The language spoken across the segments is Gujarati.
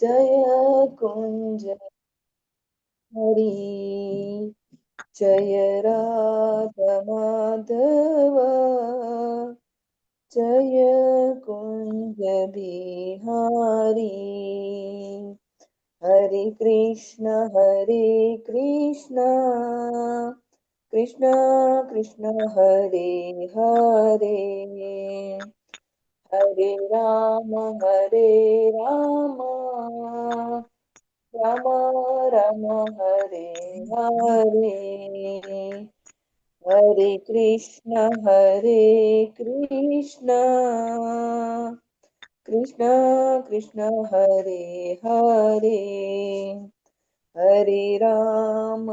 जय कुंज हरि जय राधा माधव जय कुंज बिहारी हरे कृष्ण कृष्ण कृष्ण हरे हरे हरे राम राम राम हरे हरे हरे कृष्ण कृष्ण कृष्ण हरे हरे हरे राम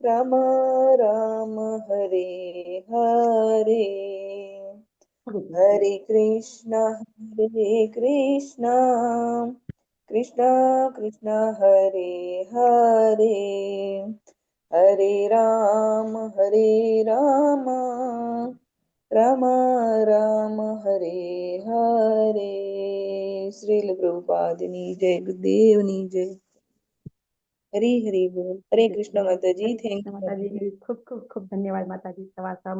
राम राम हरे हरे हरे कृष्ण कृष्ण कृष्ण हरे हरे हरे राम राम राम हरे हरे श्रील प्रभुपादनी जय गुरुदेवनी जय हरि हरि बोल हरे कृष्ण माता जी थैंक यू खूब खूब खूब धन्यवाद माता जी।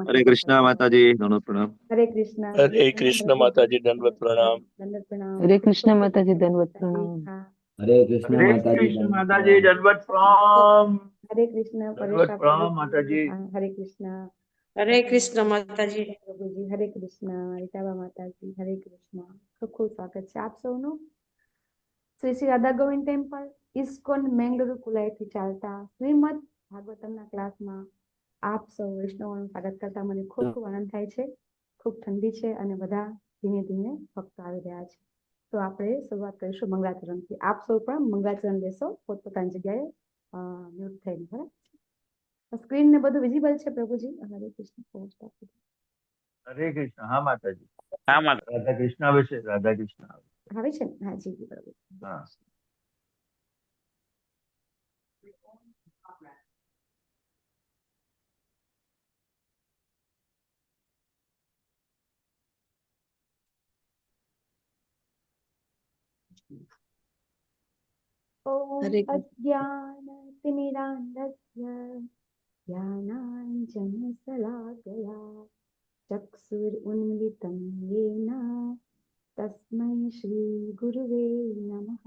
हरे कृष्णा माता जी, दोनों प्रणाम। हरे कृष्ण माता जी, दंडवत प्रणाम। दंडवत प्रणाम। हरे कृष्ण माता जी, दंडवत प्रणाम। हरे कृष्ण माता जी, माता जी, दंडवत प्रणाम। हरे कृष्ण दंडवत प्रणाम माता जी। हरे कृष्ण माता जी। प्रभु जी हरे कृष्ण रीताबा माता जी हरे कृष्ण। खूब खूब स्वागत है आप सौનું શ્રી શ્રી રાધા ગોવિંદ ટેમ્પલ ઇસ્કોન મેંગલુરુ કુલાઈથી ચાલતા શ્રીમદ ભાગવતમના ક્લાસમાં આપ સૌ વૈષ્ણવોનું સ્વાગત કરતા મને ખૂબ ખૂબ આનંદ થાય છે। ખૂબ ઠંડી છે અને બધા ધીમે ધીમે ભક્તો આવી રહ્યા છે। તો આપણે શરૂઆત કરીશું મંગળાચરણથી। આપ સૌ પણ મંગળાચરણ લેશો પોતપોતાની જગ્યાએ મ્યુટ થઈને, બરાબર। સ્ક્રીન ને બધું વિઝિબલ છે પ્રભુજી? હરે કૃષ્ણ પહોંચતા हरे कृष्ण। हाँ माता जी, हाँ माता। राधा कृष्ण विषय राधा कृष्ण આવે છે ને? હા જી બરાબર। हाँ। अज्ञानतिमिरान्धस्य ज्ञानाञ्जनशलाकया चक्षुरुन्मिलितं येन तस्मै श्रीगुरुवे नमः।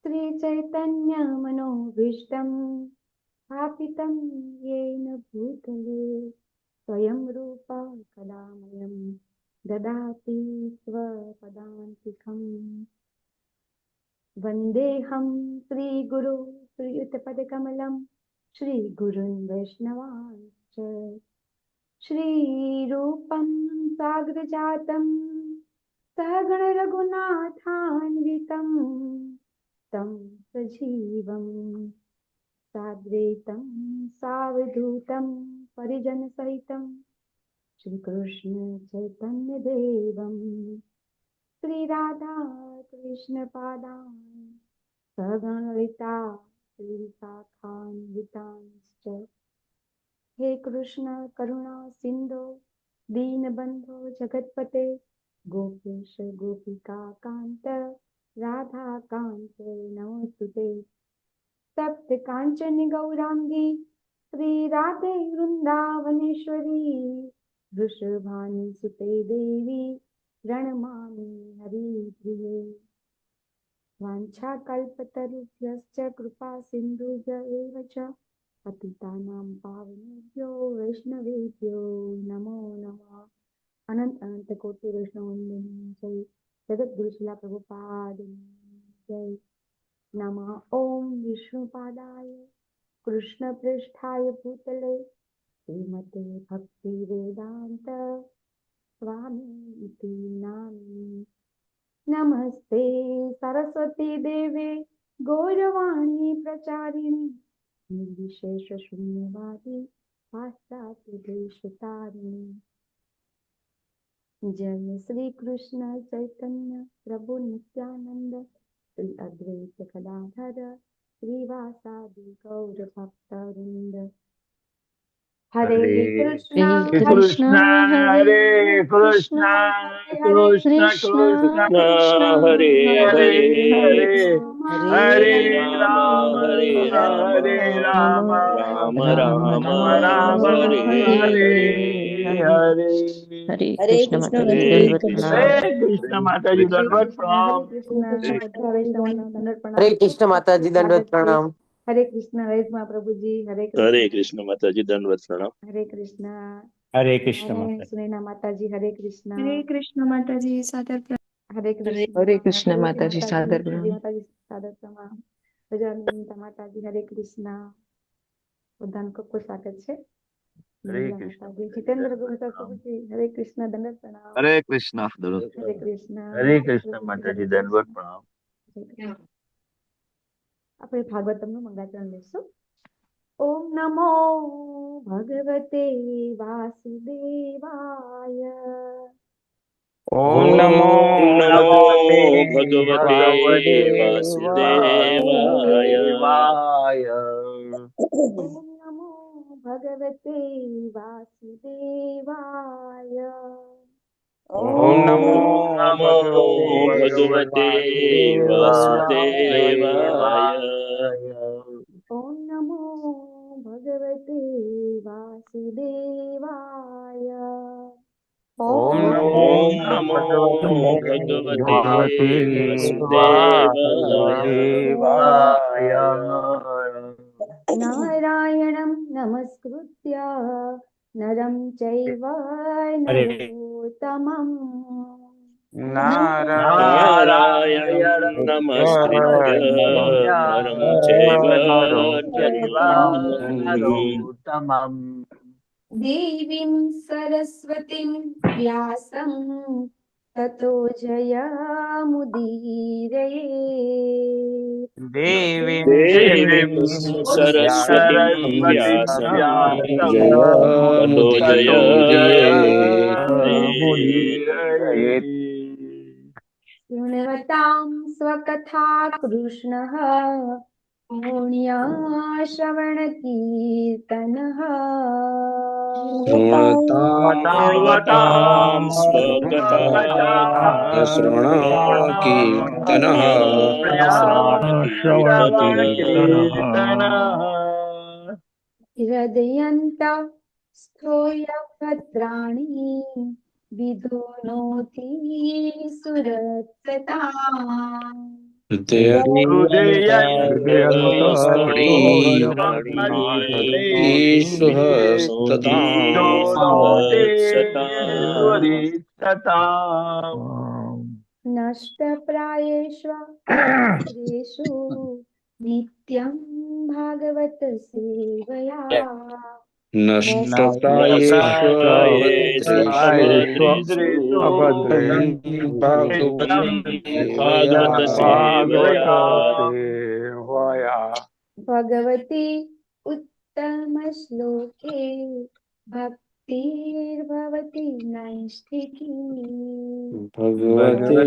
श्रीचैतन्यमनोभीष्टं स्थापितं येन भूतले स्वयं रूपा कलामयं ददाति स्वपदान्तिकम्। वन्देऽहं श्रीगुरु श्रीयुतपदकमलं श्रीगुरुन् वैष्णवांश्च श्रीरूपं साग्रजातं सहगण रघुनाथान्वितं तं सजीवं साद्वैतं सावधूतं परिजनसहितं श्रीकृष्ण चैतन्यदेवं श्रीराधा कृष्णपादान् सहगणललिता श्रीशाखान्वितांश्च। हे कृष्ण करुणा सिंधो दीनबंधो जगतपते गोपेश गोपिका कांत राधा कांत नमोस्तुते। सप्त कांचन गौरांगी श्री राधे वृंदावनेश्वरी वृषभानुसुते देवी प्रणमामि हरिप्रिये। वाञ्छाकल्पतरुभ्यश्च कृपा सिन्धुभ्य एव च पतितानां पावनेभ्यो वैष्णवेभ्यो नमो नमः। अनंत अनंत कोटि वैष्णववंदनी जय जगद्गुरु शिला प्रभुपाद जय। नमः ओम विष्णुपादाय कृष्ण पृष्ठाय भूतले श्रीमते भक्ति वेदांत स्वामी इति नामिने। नमस्ते सरस्वती देवे गौरवाणी प्रचारिणी निर्विशेष शून्यवादी पाश्चात्य देशतारिणी। जय श्री कृष्ण चैतन्य प्रभु नित्यानंद श्री अद्वैत गदाधर श्रीवासादि गौर भक्तवृंद। હરે કૃષ્ણ હરે હરે કૃષ્ણ હરે કૃષ્ણ હરે કૃષ્ણ કૃષ્ણ કૃષ્ણ હરે હરે હરે હરે હરે રામ રામ હરે રામ રામ રામ રામ હરે હરે હરે હરે હરે કૃષ્ણ કૃષ્ણ માતાજી હરે દંડવત પ્રણામ. હરે કૃષ્ણ માતાજી દંડવત પ્રણામ. હરે કૃષ્ણ માતાજી દંડવત પ્રણામ. હરે કૃષ્ણ રજમાં પ્રભુજી હરે હરે કૃષ્ણ કૃષ્ણ માતાજી દંડવત પ્રણામ. હરે કૃષ્ણ હરે કૃષ્ણ નારાયણ માતાજી. સુનૈના માતાજી હરે કૃષ્ણ હરે કૃષ્ણ માતાજી સાદર હરે કૃષ્ણ હરે કૃષ્ણ હરે માતાજી સાદર હરે પ્રણામ. માતાજી સાદર પ્રણામ ગજાનંદ માતાજી હરે કૃષ્ણ બધાને ખૂબ ખૂબ સ્વાગત છે હરે નિર્મલા કૃષ્ણ માતાજી જીતેન્દ્ર ગુરુસર પ્રભુજી હરે કૃષ્ણ દંડવત પ્રણામ હરે કૃષ્ણ દંડવત હરે કૃષ્ણ હરે કૃષ્ણ માતાજી દંડવત પ્રણામ. આપણે ભાગવતમનું મંગળાચરણ લઈશું. ઓમ નમો ભગવતે વાસુદેવાય ઓમ નમો નમો ભગવતે ભગવતે વાસુદેવાય. વાસુદેવાય. ઓમ નમો ભગવતે વાસુદેવાય ઓમ નમો નમો ભગવતે વાસુદેવાય. વાસુદેવાય. ઓમ નમો ભગવતે વાસુદેવાય ઓમ ઓમ નમો નમો ભગવતે વાસુદેવાય. વાસુદેવાય. નારાયણં નમસ્કૃત્ય નરં ચૈવ નરોત્તમં નારાયણ નમસ્કૃત્ય નરમ ચૈવ નરોત્તમં. દેવીં સરસ્વતીં વ્યાસં તતો જયમુદીરયે દેવીં દેવીં સરસ્વતીં વ્યાસં તતો જયમુદીરયે. શૃण्वतां स्वकथा कृष्णः पुण्याश्रवणकीर्तनः श्रृणतां स्वकथां श्रवणकीर्तनः श्रवणकीर्तनः हृदयन्त स्थोयभद्राणि विधुनोति सुरत्सताम् नष्टप्रायेष्व भद्रेषु नित्यं भागवत सेवया नष्टप्रायेषु भागवत सेवया. भगवती उत्तमश्लोके भक्तिर्भवति नैष्ठिकी भगवते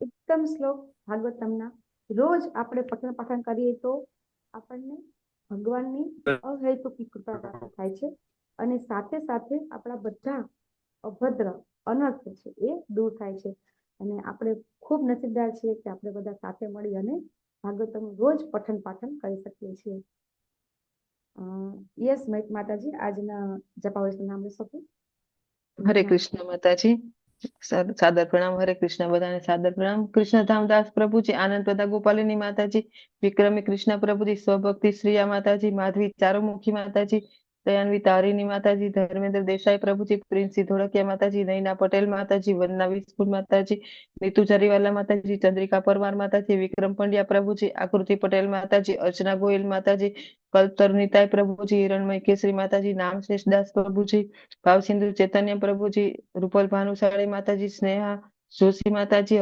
ઉત્તમ શ્લોક ભાગવતમના રોજ આપણે પઠન પાઠન કરીએ તો આપણને ભગવાનની અહેતુકી કૃપા પ્રાપ્ત થાય છે અને સાથે સાથે આપણા બધા અભદ્ર અનર્થ છે એ દૂર થાય છે અને આપણે ખૂબ નસીબદાર છીએ કે આપણે બધા સાથે મળી અને ભાગવતમનું રોજ પઠન પાઠન કરી શકીએ છીએ. યસ માતાજી આજના જપાવલીનું નામ લઈ શકું. હરે કૃષ્ણ માતાજી સાદર પ્રણામ. હરે કૃષ્ણ બધાને સાદર પ્રણામ. કૃષ્ણધામ દાસ પ્રભુજી, આનંદ પ્રદા ગોપાલિની માતાજી, વિક્રમી કૃષ્ણ પ્રભુજી, સ્વભક્તિ શ્રીયા માતાજી, માધવી ચારુમુખી માતાજી, દયાન્વી તારીની માતાજી, ધર્મેન્દ્ર દેસાઈ પ્રભુજી, પ્રિન્સી ધોળકિયા માતાજી, નૈના પટેલ માતાજી, વંદના વિસ્કુલ માતાજી, નીતુ જરીવાલા માતાજી, ચંદ્રિકા પરમાર માતાજી, વિક્રમ પંડ્યા પ્રભુજી, આકૃતિ પટેલ માતાજી, અર્ચના ગોયલ માતાજી, કલ્પતરુ નિતાય પ્રભુજી, હિરણમય કેસરી માતાજી, નામશેષ દાસ પ્રભુજી, ભાવસિંધુ ચૈતન્ય પ્રભુજી, રૂપલ ભાનુશાળી માતાજી, સ્નેહા જોશી માતાજી,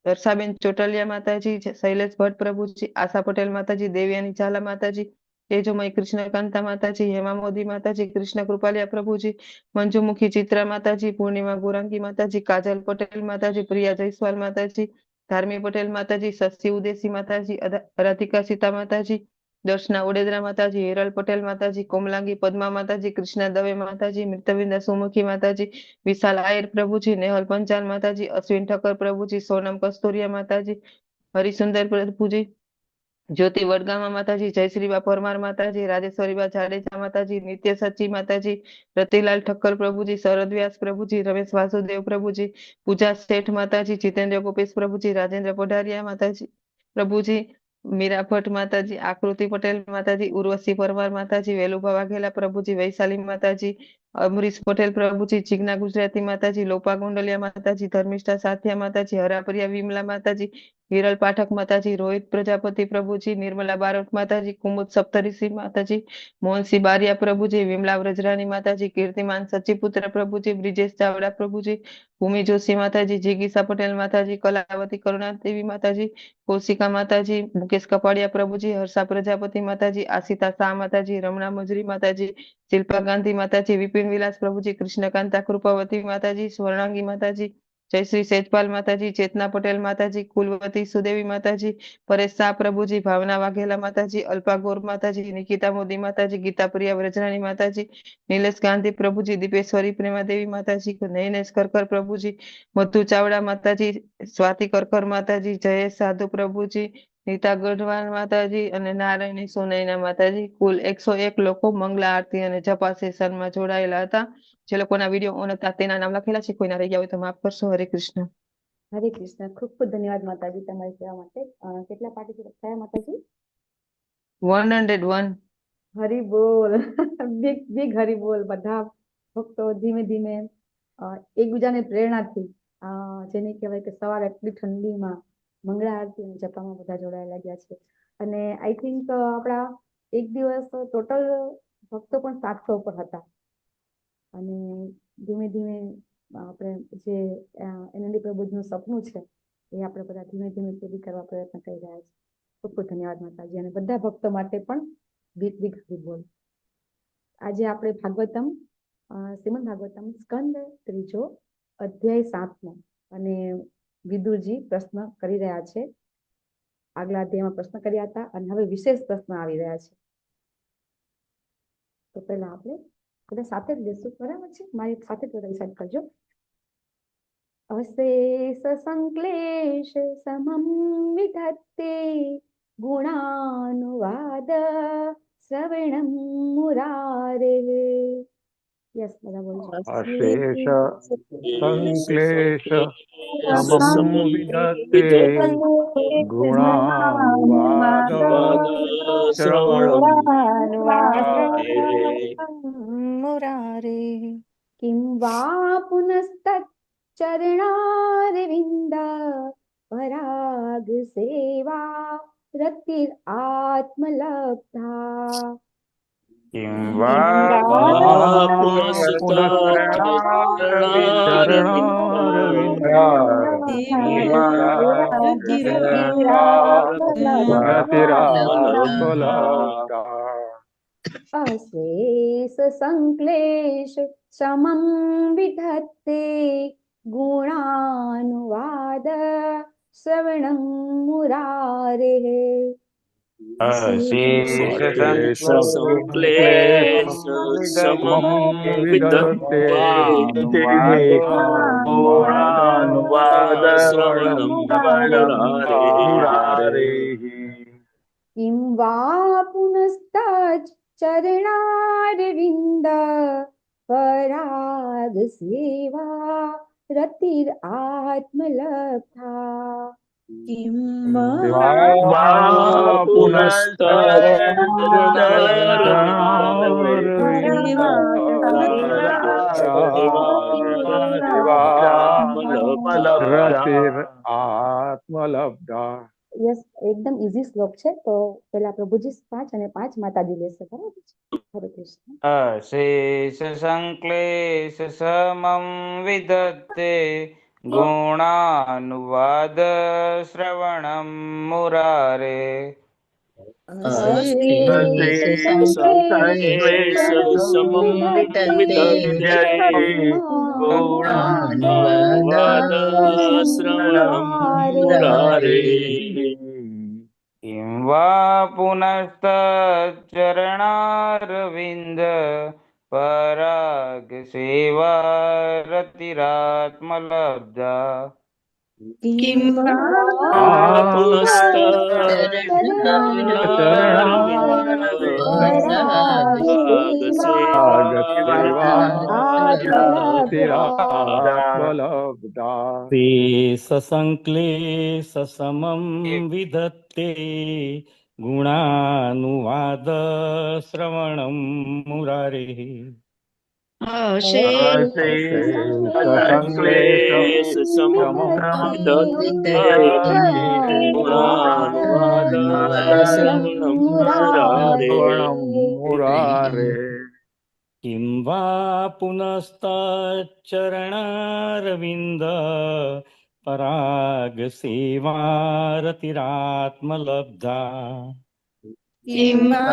હર્ષાબેન ચોટલિયા માતાજી, શૈલેષ ભટ્ટ પ્રભુજી, આશા પટેલ માતાજી, દેવયાની ઝાલા માતાજી, તેજોમય કૃષ્ણ કાંતા માતાજી, હેમા મોદી માતાજી, કૃષ્ણ કૃપાલિયા પ્રભુજી, મંજુમુખી ચિત્રા માતાજી, પૂર્ણિમા ગોરાંગી માતાજી, કાજલ પટેલ માતાજી, પ્રિયા જયસ્વાલ માતાજી, ધાર્મી પટેલ માતાજી, શશી ઉદેસી માતાજી, રાધિકા સીતા માતાજી, દર્શના ઓડેદરા માતાજી, હેરલ પટેલ માતાજી, કોમલાંગી પદ્મા માતાજી, કૃષ્ણા દવે માતાજી, મૃતવિંદા સુમુખી માતાજી, વિશાલ આયર પ્રભુજી, નેહલ પંચાલ માતાજી, અશ્વિન ઠક્કર પ્રભુજી, સોનમ કસ્તુરિયા માતાજી, હરિસુંદર પ્રભુજી, જ્યોતિ વડગામા માતાજી, જયશ્રીબા પરમાર માતાજી, રાજેશ્વરીબા જાડેજા માતાજી, નિત્ય સચી માતાજી, રતિલાલ ઠક્કર પ્રભુજી, શરદ વ્યાસ પ્રભુજી, રમેશ વાસુદેવ પ્રભુજી, પૂજા શેઠ માતાજી, જીતેન્દ્ર ગોપેશ પ્રભુજી, રાજેન્દ્ર પઢારિયા માતાજી પ્રભુજી, મીરા ભટ્ટ માતાજી, આકૃતિ પટેલ માતાજી, ઉર્વશી પરમાર માતાજી, વેલુભા વાઘેલા પ્રભુજી, વૈશાલી માતાજી, અમરીશ પટેલ પ્રભુજી, જીજ્ઞા ગુજરાતી માતાજી, લોપા ગુંડલિયા માતાજી, ધર્મિષ્ઠા સાથિયા માતાજી, હરાપરિયા વિમલા માતાજી, હિરલ પાઠક માતાજી, રોહિત પ્રજાપતિ પ્રભુજી, નિર્મલા બારોટ માતાજી, કુમુદ સપ્તઋષિ માતાજી, મોહનસિંહ બારિયા પ્રભુજી, વિમલા વ્રજરાની માતાજી, કીર્તિમાન સચીપુત્ર પ્રભુજી, બ્રિજેશ ચાવડા પ્રભુજી, ભૂમિ જોશી માતાજી, જીગીસા પટેલ માતાજી, કલાવતી કરુણા દેવી માતાજી, કૌશિકા માતાજી, મુકેશ કપાડિયા પ્રભુજી, હર્ષા પ્રજાપતિ માતાજી, આશિતા શાહ માતાજી, રમણા મજરી માતાજી, શિલ્પા ગાંધી માતાજી, વિપિન વિલાસ પ્રભુજી, કૃષ્ણકાંતા કૃપાવતી માતાજી, સ્વર્ણાંગી માતાજી, જયશ્રી સેજપાલ માતાજી, ચેતના પટેલ માતાજી, કુલવતી સુદેવી માતાજી, પરેશ શાહ પ્રભુજી, ભાવના વાઘેલા માતાજી, અલ્પા ગોર માતાજી, નિકિતા મોદી માતાજી, ગીતાપ્રિયા વ્રજરાણી માતાજી, નિલેશ ગાંધી પ્રભુજી, દીપેશ્વરી પ્રેમાદેવી માતાજી, નયનેશ કરકર પ્રભુજી, મધુ ચાવડા માતાજી, સ્વાતિ કરકર માતાજી, જયેશ સાધુ પ્રભુજી, નીતા ગઢવાલ માતાજી અને નારાયણી સોનૈના માતાજી, કુલ 101 લોકો મંગલા આરતી અને જપા સેશનમાં જોડાયેલા હતા. જે લોકોના વિડીયો ઓન હતા તેના નામ લખેલા છે, કોઈના રહી ગયા હોય તો માફ કરશો. હરે કૃષ્ણ. હરે કૃષ્ણ. ખૂબ ખૂબ ધન્યવાદ માતાજી તમારી સેવા માટે. કેટલા પાર્ટિસિપેટ થયા માતાજી? 101. હરી બોલ. બિગ બિગ હરી બોલ. બધા ભક્તો ધીમે ધીમે એકબીજાને પ્રેરણાથી જેને કહેવાય કે સવારે એટલી ઠંડીમાં મંગળા આરતી અને જપામાં બધા જોડાયેલા ગયા છે. અને આઈ થિંક આપણા એક દિવસ ટોટલ ભક્તો પણ 700 ઉપર હતા. અને ધીમે ધીમે આપણે જે એનડી પ્રભુજીનું સપનું છે એ આપણે બધા ધીમે ધીમે પૂરી કરવા પ્રયત્ન કરી રહ્યા છે. ખૂબ ખૂબ ધન્યવાદ માતાજી. અને બધા ભક્તો માટે પણ બિગ બિગ હરી બોલ. આજે આપણે ભાગવતમ શ્રીમદ ભાગવતમ સ્કંદ 3 અધ્યાય 7 અને વિદુરજી પ્રશ્ન કરી રહ્યા છે. આગલા અધ્યાયમાં પ્રશ્ન કર્યા હતા અને હવે વિશેષ પ્રશ્ન આવી રહ્યા છે. તો પહેલા આપણે બધા સાથે જ લેશું, બરાબર છે? મારી સાથે જ બધા ડિસાઈડ કરજો. અશેષ સંક્લેશ સમમ વિધત્તે ગુણાનુવાદ શ્રવણમ મુરારે. યસ, બધા બોલજો. અશેષ સંક્લેશ સમમ વિધત્તે ગુણાનુવાદ શ્રવણમ મુરારે. કિં વા પુનસ્તચ્ચરણારવિંદ પરાગ સેવા રતિર આત્મલબ્ધા. કિં વા અશેષ સંક્લેશ સમમ વિધત્તે ગુણાનુવાદ શ્રવણમ મુરારે. અશેષ સંક્લેશ સમમ વિધત્તે ગુણાનુવાદ શ્રવણમ મુરારે. કિં વા પુનસ્તચ્ચરણારવિંદ પરાગ સેવા રતિર આત્મલબ્ધા. કિં વા આત્મલબ્ધા. યસ, એકદમ ઈઝી શ્લોક છે. તો પેલા પ્રભુજી 5 અને 5 માતાજી લેશે, બરાબર છે? હરે કૃષ્ણ. અશેષ સંક્લેશ સમમ વિધત્તે ગુણાનુવાદ શ્રવણમ મુરારે. संक्लेश समं विदते गुणानुवाद श्रवणं मुरारे किं वा पुनस्तच्चरणारविन्द पराग सेवा रतिरात्मलब्धा किं वा ससंक्लेश समं विधत्ते गुणानुवाद श्रवणं मुरारे संक्लेश समं विधत्ते गुणानुवाद श्रवणं मुरारे किं वा पुनस्तच्चरणारविन्द पराग सेवारतिरात्मलब्धा किं वा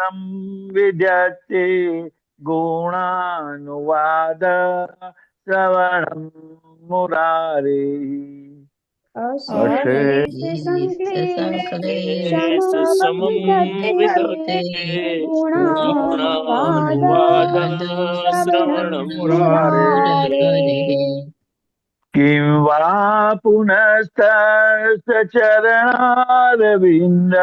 संविद्यते गुणानुवाद श्रवणं मुरारे संक्लेश समं विदते गुणानुवाद श्रवणं मुरारे किं वा पुनस्तचरणारविन्द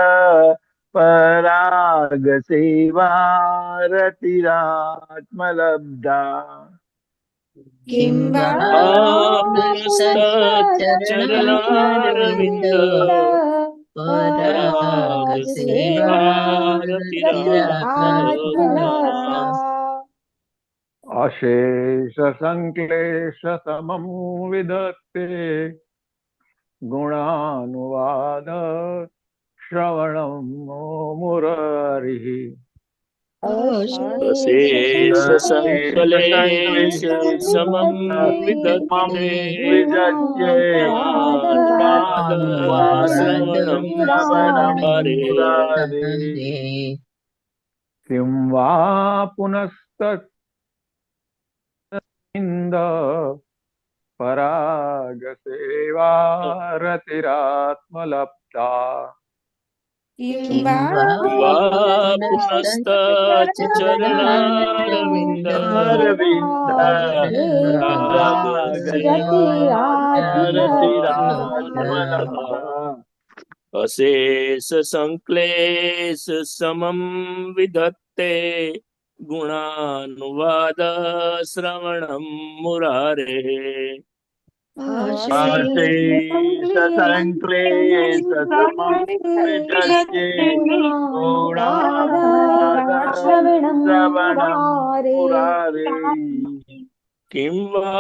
पराग सेवारतिरात्मलब्धा किं वा पुनस्तच्चरणारविन्द पराग सेवारतिरात्मलब्धा अशेष संक्लेश समं विदत्ते गुणानुवाद श्रवणं मुरारिः अशेष संक्लेश समं विदत्ते गुणानुवाद श्रवणं मुरारे किं वा पुनस्तच्चरणारविन्द पराग सेवारतिरात्मलब्धा किं वा पुनस्तच्चरणारविन्द अशेष संक्लेश समं विधत्ते गुणानुवाद श्रवणं मुरारे संक्लेश समं विदत्ते गुणानुवाद श्रवणं मुरारे किं वा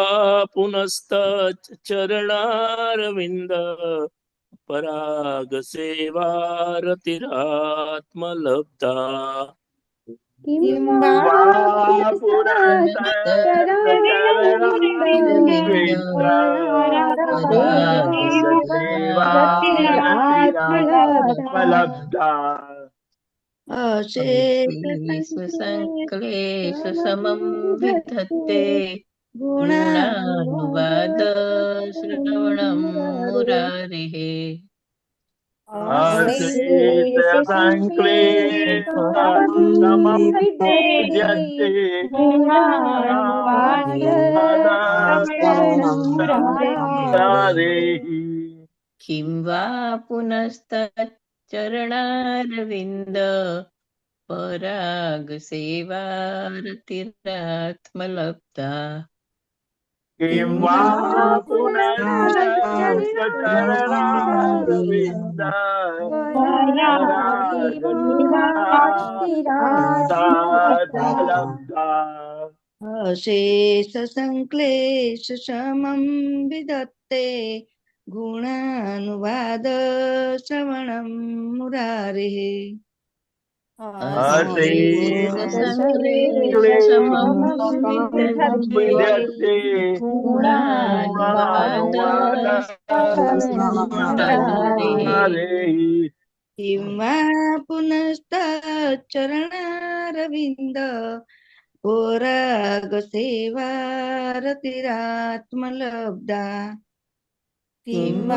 पुनस्तच्चरणारविन्द पराग सेवारतिरात्मलब्धा किं वा संक्लेश समं विधत्ते गुणानुवाद श्रवणं मुरारिः संक्लेश समं विदत्ते किं वा पुनस्तच्चरणारविन्द पराग सेवारतिरात्मलब्धा किं वा पुनस्तच्चरणारविन्द परागसेवारतिरात्मलब्धा अशेष संक्लेश समं विदत्ते ગુણાનુવાદ શ્રવણમ મુરારેઃ કિં વા પુનશ્ચરણારવિંદ પરાગ સેવારતિરાત્મલબ્ધા કિં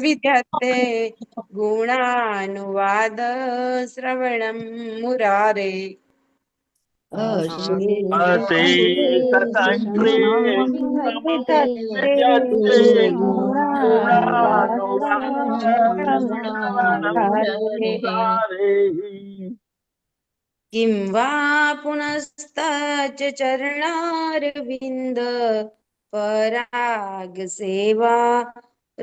વિદ્યતે ગુણાનુવાદ શ્રવણમ મુરારે કિં વા પુનસ્તચ ચરણારવિંદ પરાગ સેવા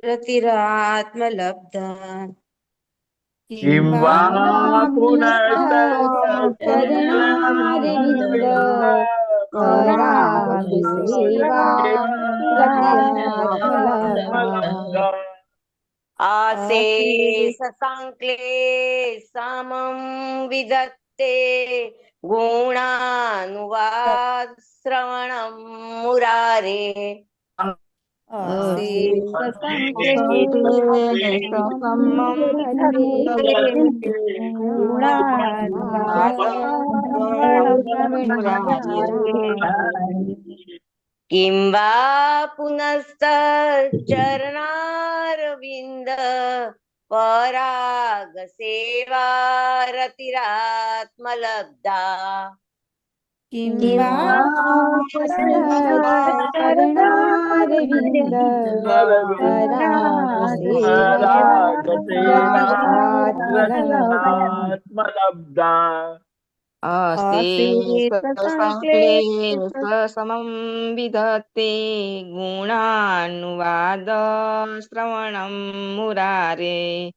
રતિરાત્મલબ્ધા કિં વા પુનશ્ચરણારવિંદ પરાગ સેવારતિરાત્મલબ્ધા આશેષ સંક્લેશમં વિદત્તે ગુણાનુવાદ શ્રવણમ મુરારે કિં વા પુનશ્ચરણારવિંદ પરાગ સેવા રતિરાત્મલબ્ધા કિં વા ચરણારવિંદ પરાગ સેવારતિરાત્મલબ્ધા સમં વિદતે ગુણાનુવાદ શ્રવણમ મુરારે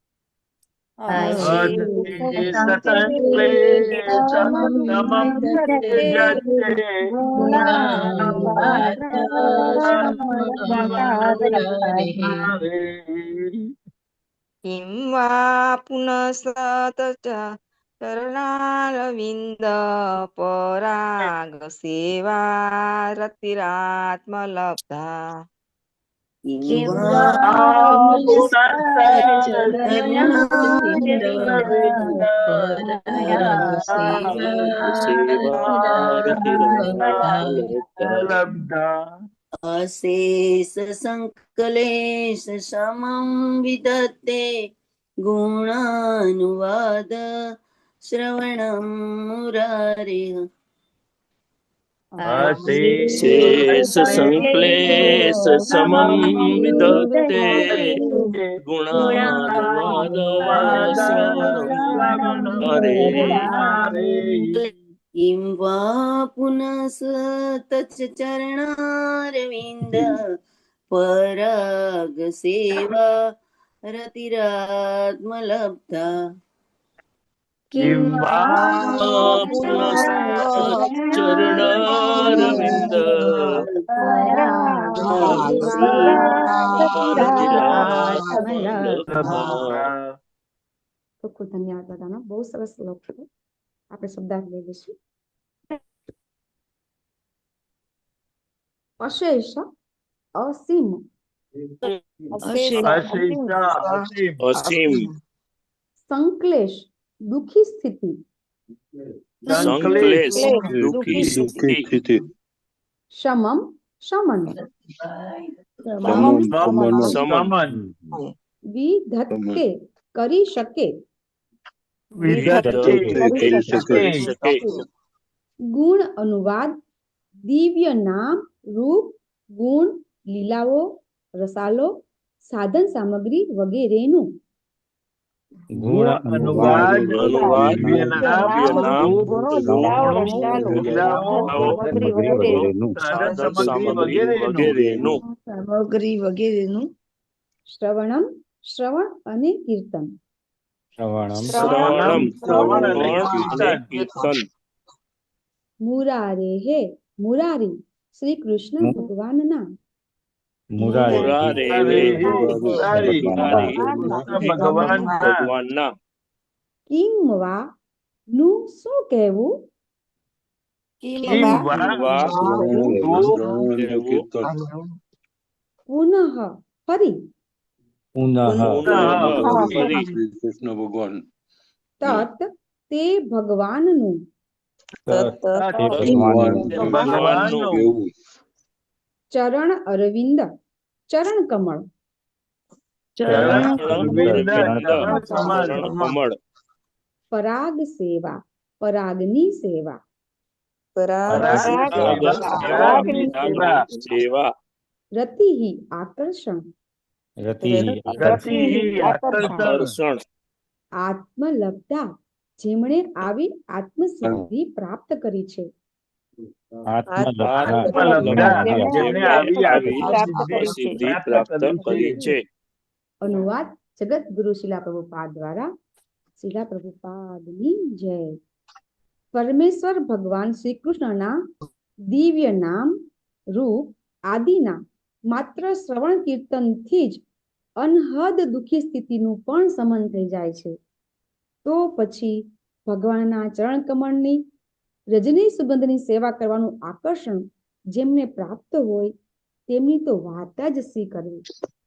કિં વા પુનસ્ત ચરણારવિંદ પરાગ સેવા રતિરાત્મલબ્ધા કિં વા અશેષ સંકલેશ સમં વિદતે ગુણાનુવાદ શ્રવણમ મુરારેઃ શેષ સંક્લેશ સમં વિદતે ગુણાનુવાદ શ્રવણમ મુરારેઃ કિં વા પુનસ્તચ ચરણારવિંદ પરાગ સેવા રતિરાત્મલબ્ધા કિં વા પુનશ્ચરણારવિંદ ખૂબ ખૂબ ધન્યવાદ બધાનો. બહુ સરસ શ્લોક છે. આપણે શબ્દાર્થ લઈ લઈશું. અશેષ અસીમ અસીમ સંક્લેશ દુઃખી સ્થિતિ સંક્લેશ દુઃખી સ્થિતિ શમમ શમન સમન વિધત્તે કરી શકે કરી શકે ગુણ અનુવાદ દિવ્ય નામ રૂપ ગુણ લીલાઓ રસાલો સાધન સામગ્રી વગેરેનું ગુણ અનુવાદ દિવ્ય નામ સાધન સામગ્રી વગેરેનું સામગ્રી વગેરેનું શ્રવણમ શ્રવણ અને કીર્તન. શ્રવણમ શ્રવણ અને અને કીર્તન. મુરારેહે મુરારી શ્રી કૃષ્ણ ભગવાનના. મુરારે મુરારી મુરારી કૃષ્ણ હે ભગવાનના ભગવાનના. કિંવા નું શું કહેવું? કિમ વા કહેવું પુનઃ ફરી ફરી કૃષ્ણ ભગવાન તત તે ભગવાનનું ભગવાનનું કેવું ચરણ અરવિંદ ચરણ કમળ ચરણ અરવિંદ ચરણ ચરણ કમળ કમળ. પરાગ સેવા પરાગની સેવા પરાગની સેવા. રતિહિ આકર્ષણ રતિ આકર્ષણ દર્શન. આત્મલબ્ધા જેમણે આવી આત્મસિદ્ધિ પ્રાપ્ત કરી છે. આત્મલબ્ધા જેને આવી આત્મસિદ્ધિ પ્રાપ્ત કરી છે. અનુવાદ જગત ગુરુ શિલા પ્રભુપાદ દ્વારા. શિલા પ્રભુપાદની જય. પરમેશ્વર ભગવાન શ્રી કૃષ્ણના દિવ્ય નામ રૂપ આદિના માત્ર શ્રવણ કીર્તનથી જ અનહદ દુઃખી સ્થિતિનું પણ શમન થઈ જાય છે. તો પછી ભગવાનના ચરણ કમળની રજની સુગંધની સેવા કરવાનું આકર્ષણ જેમને પ્રાપ્ત હોય તેમની તો વાત જ શી કરવી.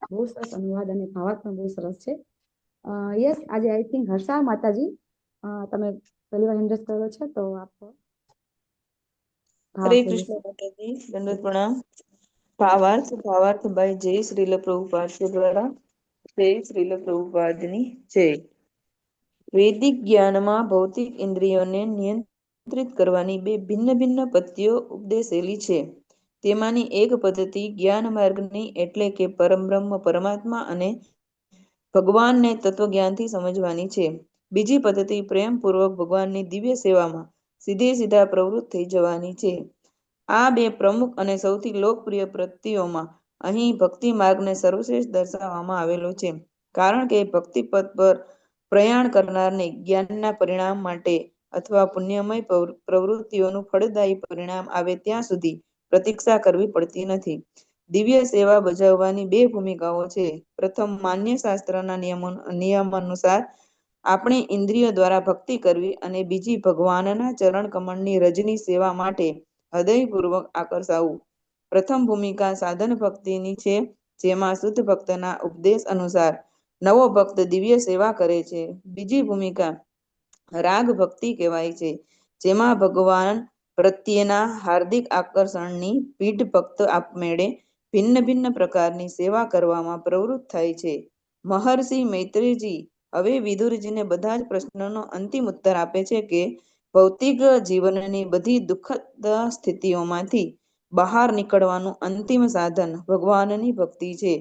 બહુ સરસ અનુવાદ અને ભાવાર્થ પણ બહુ સરસ છે. યસ, આજે આઈ થિંક હર્ષા માતાજી તમે પહેલી વાર ઇન્ડસ્ટ કર્યો છે તો આપ હરે કૃષ્ણ માતાજી, દંડવત પ્રણામ. ભાવાર્થ બાય જય શ્રીલ પ્રભુપાદ દ્વારા. જય શ્રીલ પ્રભુપાદની જય. વૈદિક જ્ઞાનમાં ભૌતિક ઇન્દ્રિયોને નિયંત્રિત કરવાની બે ભિન્ન ભિન્ન પદ્ધતિઓ ઉપદેશેલી છે. તેમાંની એક પદ્ધતિ જ્ઞાન માર્ગની એટલે કે પરમબ્રહ્મ પરમાત્મા અને ભગવાનને તત્વજ્ઞાનથી સમજવાની છે. બીજી પદ્ધતિ પ્રેમપૂર્વક ભગવાનની દિવ્ય સેવામાં સીધે સીધા પ્રવૃત્ત થઈ જવાની છે. આ બે પ્રમુખ અને સૌથી લોકપ્રિય પદ્ધતિઓમાં અહીં ભક્તિ માર્ગને સર્વશ્રેષ્ઠ દર્શાવવામાં આવેલો છે. કારણ કે ભક્તિ પથ પર પ્રયાણ કરનારને જ્ઞાનના પરિણામ માટે અથવા પુણ્યમય પ્રવૃત્તિઓનું ફળદાયી પરિણામ આવે ત્યાં સુધી પ્રતીક્ષા કરવી પડતી નથી. દિવ્ય સેવા બજાવવાની બે ભૂમિકાઓ છે. પ્રથમ, માન્ય શાસ્ત્રના નિયમાનુસાર આપણે ઇન્દ્રિયો દ્વારા ભક્તિ કરવી અને બીજી ભગવાનના ચરણ કમળની રજની સેવા માટે હૃદયપૂર્વક આકર્ષાવું. પ્રથમ ભૂમિકા સાધન ભક્તિની છે, જેમાં શુદ્ધ ભક્તના ઉપદેશ અનુસાર નવો ભક્ત દિવ્ય સેવા કરે છે. બીજી ભૂમિકા રાગ ભક્તિ કહેવાય છે, જેમાં ભગવાન પ્રત્યેના હાર્દિક આકર્ષણની પીઠ ભક્ત આપમેળે ભિન્ન ભિન્ન પ્રકારની સેવા કરવામાં પ્રવૃત્ત થાય છે. મહર્ષિ મૈત્રેયજી હવે વિદુરજીને બધા જ પ્રશ્નોનો અંતિમ ઉત્તર આપે છે કે ભૌતિક જીવનની બધી દુઃખદ સ્થિતિઓમાંથી બહાર નીકળવાનું અંતિમ સાધન ભગવાનની ભક્તિ છે.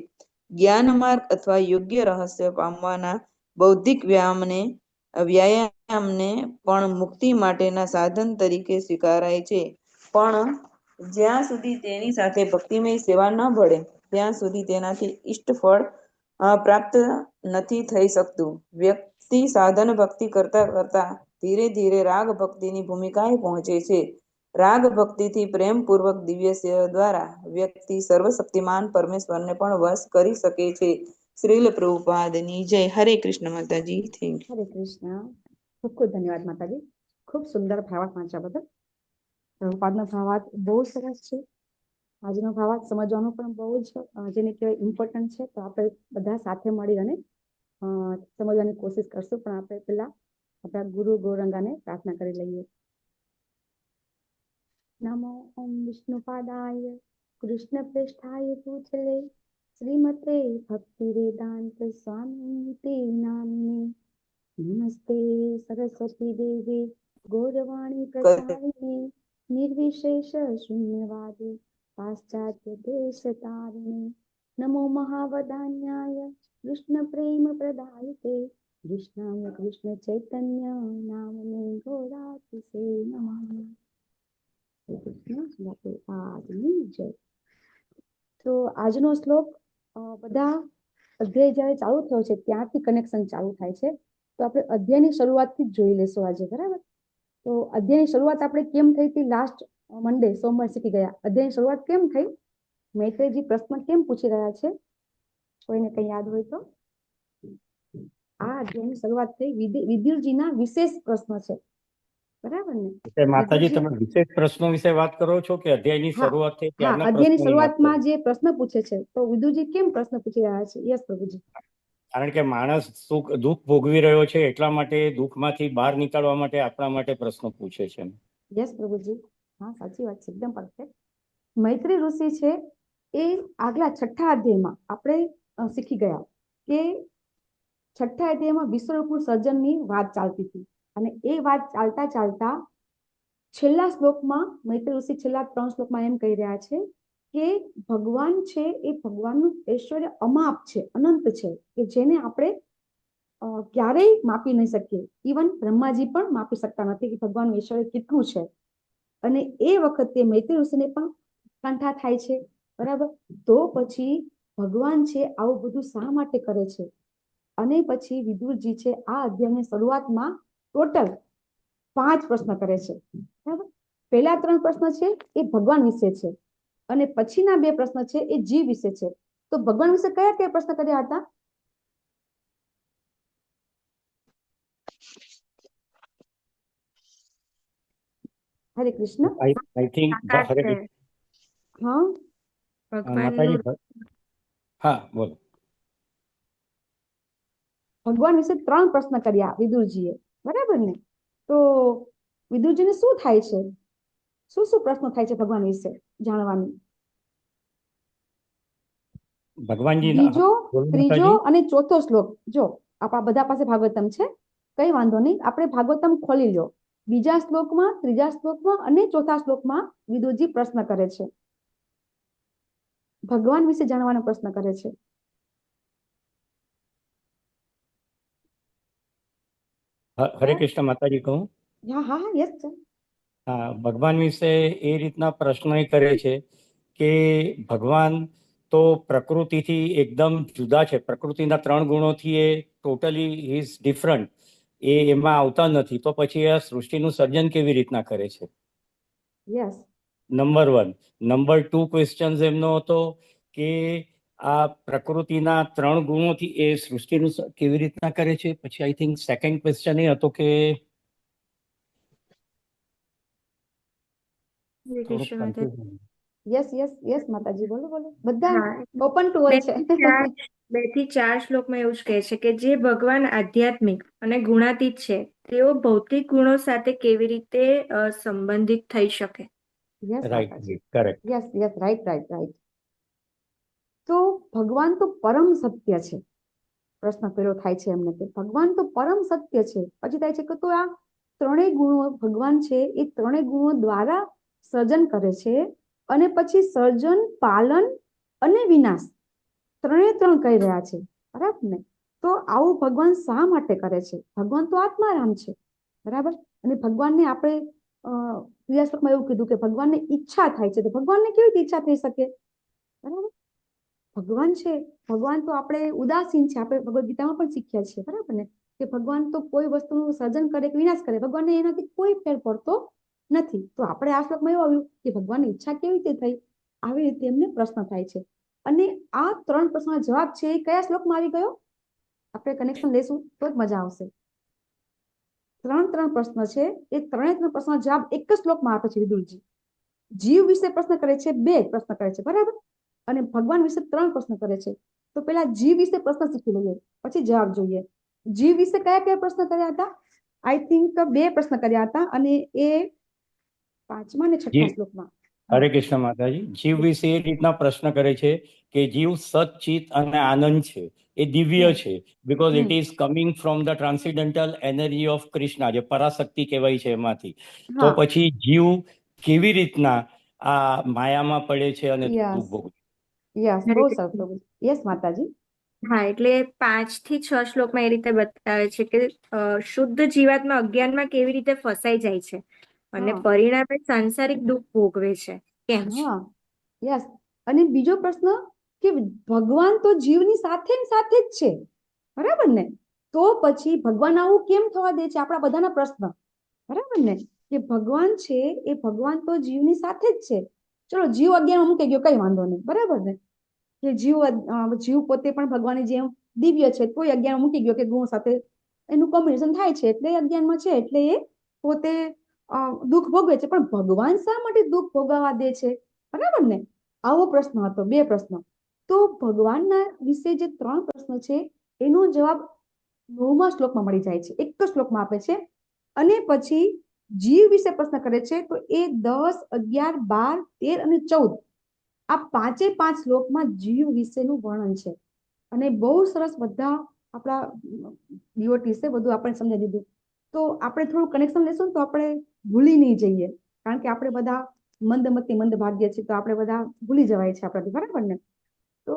જ્ઞાન માર્ગ અથવા યોગ્ય રહસ્ય પામવાના બૌદ્ધિક વ્યાયામને પણ મુક્તિ માટેના સાધન તરીકે સ્વીકારાય છે. પણ જ્યાં સુધી તેની સાથે ભક્તિમય સેવા ન ભળે ત્યાં સુધી તેનાથી ઈષ્ટ ફળ પ્રાપ્ત નથી થઈ શકતું. વ્યક્તિ સાધન ભક્તિ કરતા કરતા ધીરે ધીરે રાગ ભક્તિની ભૂમિકાએ પહોંચે છે. રાગ ભક્તિથી પ્રેમપૂર્વક દિવ્ય સેવા દ્વારા વ્યક્તિ સર્વશક્તિમાન પરમેશ્વરને પણ વશ કરી શકે છે. શ્રીલ પ્રભુપાદની જય. હરે કૃષ્ણ માતાજી. Thank you. હરે કૃષ્ણ. ખૂબ ખૂબ ધન્યવાદ માતાજી. ખૂબ સુંદર ભાવાર્થ વાંચ્યા બદલ. પ્રભુપાદનો ભાવાર્થ બહુ સરસ છે. આજનો ભાવાર્થ સમજવાનું પણ બહુ જ જેને કહેવાય ઇમ્પોર્ટન્ટ છે. તો આપણે બધા સાથે મળી અને સમજવાની કોશિશ કરશું. પણ આપણે પેલા આપણા ગુરુ ગૌરંગાને પ્રાર્થના કરી લઈએ. નમો ઓમ વિષ્ણુપાદાય કૃષ્ણ પ્રેષ્ઠાય ભૂતલે શ્રીમતે ભક્તિ વેદાંત સ્વામી નામને નમસ્તે સરસ્વતી દેવી ગૌરવાણી પ્રચારિણી નિર્વિશેષ શૂન્યવાદી પાશ્ચાત્ય દેશ તારિણી નમો મહાવદાન્યાય કૃષ્ણ પ્રેમ પ્રદાયતે કૃષ્ણાય કૃષ્ણ ચૈતન્ય નામને ગોરાતિસે નમઃ. કૃષ્ણ જય. તો આજનો શ્લોક બધા અધ્યાય જ્યારે ચાલુ થયો છે ત્યાંથી કનેક્શન ચાલુ થાય છે. તો આપણે અધ્યાયની શરૂઆતથી જ જોઈ લેશું આજે, બરાબર? તો અધ્યાયની શરૂઆત આપણે કેમ થઈ હતી? લાસ્ટ મંડે સોમવાર શીખી ગયા. અધ્યાયની શરૂઆત કેમ થઈ? મૈત્રેયજી પ્રશ્ન કેમ પૂછી રહ્યા છે? કોઈને કઈ યાદ હોય તો? આ અધ્યાયની શરૂઆત થઈ વિદુરજીના વિશેષ પ્રશ્ન છે, બરાબર ને? માતાજી, વિદુરજી- તમે વિશેષ પ્રશ્નો વિશે વાત કરો છો કે અધ્યાયની હા, શરૂઆત થઈ હા, ત્યારના અધ્યાયની પ્રશ્નોની વાત કરો શરૂઆતમાં જે પ્રશ્ન પૂછે છે, તો વિદુરજી કેમ પ્રશ્ન પૂછી રહ્યા છે? યસ પ્રભુજી. કારણ કે માણસ દુઃખ ભોગવી રહ્યો છે એટલા માટે દુઃખમાંથી બહાર નીકળવા માટે આપણા માટે પ્રશ્નો પૂછે છે. યસ પ્રભુજી, હા, સાચી વાત છે, એકદમ પરફેક્ટ. મૈત્રી ઋષિ છે એ આગલા છઠ્ઠા અધ્યાયમાં આપણે શીખી ગયા કે છઠ્ઠા અધ્યાયમાં વિશ્વરૂપનું સર્જનની વાત ચાલતી હતી, અને એ વાત ચાલતા ચાલતા છેલ્લા શ્લોકમાં મૈત્રી ઋષિ છેલ્લા 3 શ્લોકમાં એમ કહી રહ્યા છે કે ભગવાન છે એ ભગવાનનું ઐશ્વર્ય અમાપ છે, અનંત છે, કે જેને આપણે ક્યારેય માપી નહીં શકીએ. ઇવન બ્રહ્માજી પણ માપી શકતા નથી કે ભગવાનનું ઐશ્વર્ય કેટલું છે. અને એ વખતે મૈત્રી ઋષિને પણ કંઠા થાય છે, બરાબર? તો પછી ભગવાન છે આવું બધું શા માટે કરે છે? અને પછી વિદુરજી છે આ અધ્યાયની શરૂઆતમાં ટોટલ 5 પ્રશ્ન કરે છે, બરાબર? પહેલા 3 પ્રશ્ન છે એ ભગવાન વિશે છે, અને પછીના 2 પ્રશ્ન છે એ જીવ વિશે છે. તો ભગવાન વિશે કયા કયા પ્રશ્ન કર્યા હતા? હરે કૃષ્ણ. આઈ થિંક હરે હા, માતાજી, હા બોલો. ભગવાન વિશે 3 પ્રશ્ન કર્યા વિદુરજીએ, બરાબર ને? તો વિદુરજીને શું થાય છે? શું શું પ્રશ્નો થાય છે ભગવાન વિશે જાણવાનું? ભગવાનજી, બીજો, બોલો ત્રીજો માતાજી. અને ચોથો શ્લોક. જો આપણા બધા પાસે ભાગવતમ છે, કઈ વાંધો નહીં, આપણે ભાગવતમ ખોલી લો. બીજા શ્લોકમાં, ત્રીજા શ્લોકમાં અને ચોથા શ્લોકમાં વિદુરજી પ્રશ્ન કરે છે, ભગવાન વિશે જાણવાનો પ્રશ્ન કરે છે. હરે કૃષ્ણ માતાજી કહું. હા, હા, હા, યસ સર. હા, ભગવાન વિશે એ રીતના પ્રશ્ન એ કરે છે કે ભગવાન તો પ્રકૃતિથી એકદમ જુદા છે. પ્રકૃતિના 3 ગુણોથી એ ટોટલી ઇઝ ડિફરન્ટ. એમાં આવતા નથી. તો પછી આ સૃષ્ટિનું સર્જન કેવી રીતના કરે છે? યસ. નંબર 1. નંબર 2 ક્વેશ્ચન એમનો હતો કે આ પ્રકૃતિના 3 ગુણોથી એ સૃષ્ટિનું કેવી રીતના કરે છે. પછી આઈ થિંક સેકન્ડ ક્વેશ્ચન એ હતો કે યસ, યસ, યસ માતાજી, બોલો બોલો. બધા ઓપન ટુ ઓલ છે. 2 થી 4 શ્લોકમાં એવું જ કહે છે કે જે ભગવાન આધ્યાત્મિક અને ગુણાતીત છે તેઓ ભૌતિક ગુણો સાથે કેવી રીતે સંબંધિત થઈ શકે? યસ રાઈટ, માતાજી, correct. Yes, yes, right, right, right. તો ભગવાન તો પરમ સત્ય છે. પ્રશ્ન પેલો થાય છે એમને કે ભગવાન તો પરમ સત્ય છે. પછી થાય છે કે તો આ 3 ગુણો ભગવાન છે એ 3 ગુણો દ્વારા સર્જન કરે છે, અને પછી સર્જન, પાલન અને વિનાશ 3 કહી રહ્યા છે, બરાબર ને? તો આવું ભગવાન શા માટે કરે છે? ભગવાન તો આત્મારામ છે, બરાબર? અને ભગવાનને આપણે બીજા શ્લોકમાં એવું કીધું કે ભગવાનને ઈચ્છા થાય છે. તો ભગવાનને કેવી રીતે ઈચ્છા થઈ શકે? બરાબર? ભગવાન છે, ભગવાન તો આપણે ઉદાસીન છે. આપણે ભગવદ ગીતામાં પણ શીખ્યા છીએ, બરાબર ને? કે ભગવાન તો કોઈ વસ્તુનું સર્જન કરે કે વિનાશ કરે, ભગવાનને એનાથી કોઈ ફેર પડતો નથી. તો આપણે આ શ્લોકમાં એવું આવ્યું કે ભગવાનની ઈચ્છા કેવી રીતે થઈ? આવી રીતે એમને પ્રશ્ન થાય છે. અને આ 3 પ્રશ્નનો જવાબ છે એ કયા શ્લોકમાં આવી ગયો? આપણે કનેક્શન લેશું તો જ મજા આવશે. 3 પ્રશ્ન છે એ 3 પ્રશ્નનો જવાબ એક જ શ્લોકમાં આપે છે વિદુરજી. જીવ વિશે પ્રશ્ન કરે છે, 2 પ્રશ્ન કરે છે, બરાબર? અને ભગવાન વિશે 3 પ્રશ્ન કરે છે. તો પેલા જીવ વિશે પ્રશ્ન શીખી લઈએ, પછી જવાબ જોઈએ. જીવ વિશે કયા કયા પ્રશ્ન કર્યા હતા? આઈ થિંક 2 પ્રશ્ન કર્યા હતા, અને એ 5મા અને 6ઠ્ઠા શ્લોકમાં. હરે કૃષ્ણ માતાજી. જીવ વિશે એ રીતના પ્રશ્ન કરે છે કે જીવ સચ્ચિત અને આનંદ છે, એ દિવ્ય છે, because it is coming from the transcendental energy of Krishna, જે પરાશક્તિ કહેવાય છે એમાંથી. તો પછી જીવ કેવી રીતના આ માયામાં પડે છે અને દુઃખ ભોગવે? યસ, બહુ સરસ. યસ માતાજી. હા, એટલે 5 થી 6 શ્લોકમાં એ રીતે બતાવે છે કે શુદ્ધ જીવાત્મા અજ્ઞાનમાં કેવી રીતે ફસાઈ જાય છે અને પરિણામે સાંસારિક દુઃખ ભોગવે છે, કેમ? હા, યસ. અને બીજો પ્રશ્ન કે ભગવાન તો જીવની સાથે ને સાથે જ છે, બરાબર ને? તો પછી ભગવાન આવું કેમ થવા દે છે? આપણા બધાના પ્રશ્ન, બરાબર ને? કે ભગવાન છે એ ભગવાન તો જીવની સાથે જ છે. ચલો જીવ અજ્ઞાનમાં મૂકી ગયો, કઈ વાંધો નહીં, બરાબર ને? કે જીવ પોતે પણ ભગવાનની જેમ દિવ્ય છે, કોઈ અજ્ઞાન મૂકી ગયો કે ગુણ સાથે એનું કોમ્બિનેશન થાય છે એટલે અજ્ઞાનમાં છે, એટલે એ પોતે દુઃખ ભોગવે છે. પણ ભગવાન શા માટે દુઃખ ભોગવવા દે છે, બરાબર ને? આવો પ્રશ્ન હતો, 2 પ્રશ્નો. તો ભગવાનના વિશે જે 3 પ્રશ્નો છે એનો જવાબ 9મા શ્લોકમાં મળી જાય છે, એક જ શ્લોકમાં આપે છે. અને પછી જીવ વિશે પ્રશ્ન કરે છે તો એ 10, 11, 12, 13 અને 14 આ 5 શ્લોકમાં જીવ વિશેનું વર્ણન છે. અને બહુ સરસ બધા આપણા ડિવોટીસે બધું આપણે સમજાવી દીધું. તો આપણે થોડું કનેક્શન લેશું તો આપણે ભૂલી નહીં જઈએ, કારણ કે આપણે બધા મંદમતી મંદ ભાગ્ય છે, તો આપણે બધા ભૂલી જવાય છે આપણાથી, બરાબર ને? તો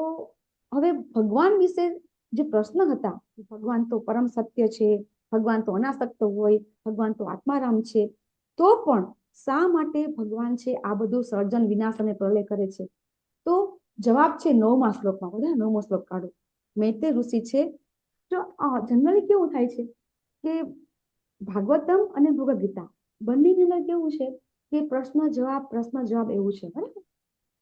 હવે ભગવાન વિશે જે પ્રશ્ન હતા, ભગવાન તો પરમ સત્ય છે, ભગવાન તો અનાસક્ત હોય, ભગવાન તો આત્મારામ છે, તો પણ શા માટે ભગવાન છે આ બધું સર્જન, વિનાશ અને પ્રલય કરે છે? તો જવાબ છે 9મા શ્લોકમાં. બધા 9મો શ્લોક કાઢો. મૈત્રેય ઋષિ છે. તો જનરલી કેવું થાય છે કે ભાગવતમ અને ભગવદ ગીતા બંનેની અંદર કેવું છે કે પ્રશ્ન જવાબ એવું છે, બરાબર?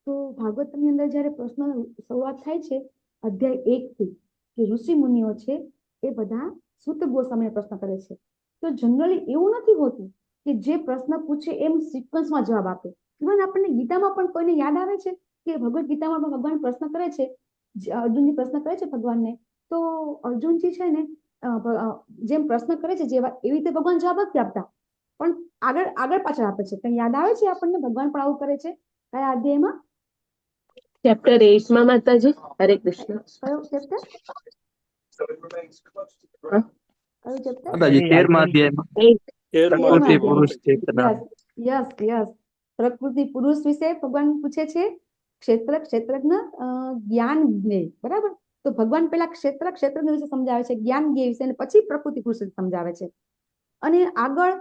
તો ભાગવતમની અંદર જ્યારે પ્રશ્ન શરૂઆત થાય છે અધ્યાય 1 થી, કે ઋષિ મુનિઓ છે એ બધા સૂત ગોસ્વામીને પ્રશ્ન કરે છે. તો જનરલી એવું નથી હોતું કે જે પ્રશ્ન પૂછે એમ સિક્વન્સમાં જવાબ આપે. ઇવન આપણને ગીતામાં પણ કોઈને યાદ આવે છે કે ભગવદ ગીતામાં પણ ભગવાન પ્રશ્ન કરે છે, અર્જુનજી પ્રશ્ન કરે છે ભગવાનને, તો અર્જુનજી છે ને જેમ પ્રશ્ન કરે છે જેવા એવી રીતે ભગવાન જવાબ નથી આપતા, પણ આગળ પાછળ આપે છે. કઈ યાદ આવે છે આપણને ભગવાન પણ આવું કરે છે? કયા અધ્યાયમાં? ચેપ્ટર 8 માં માતાજી. હરે કૃષ્ણ. કયો ચેપ્ટર? કયું ચેપ્ટર? માતાજી 13મા અધ્યાયમાં પ્રકૃતિ પુરુષ ચેતના. યસ. પ્રકૃતિ પુરુષ વિશે ભગવાન પૂછે છે. ક્ષેત્રજ્ઞ જ્ઞાન જ્ઞેય, બરાબર? તો ભગવાન પેલા ક્ષેત્રજ્ઞ વિશે સમજાવે છે, જ્ઞાન જ્ઞેય વિશે, અને પછી પ્રકૃતિ પુરુષ સમજાવે છે. અને આગળ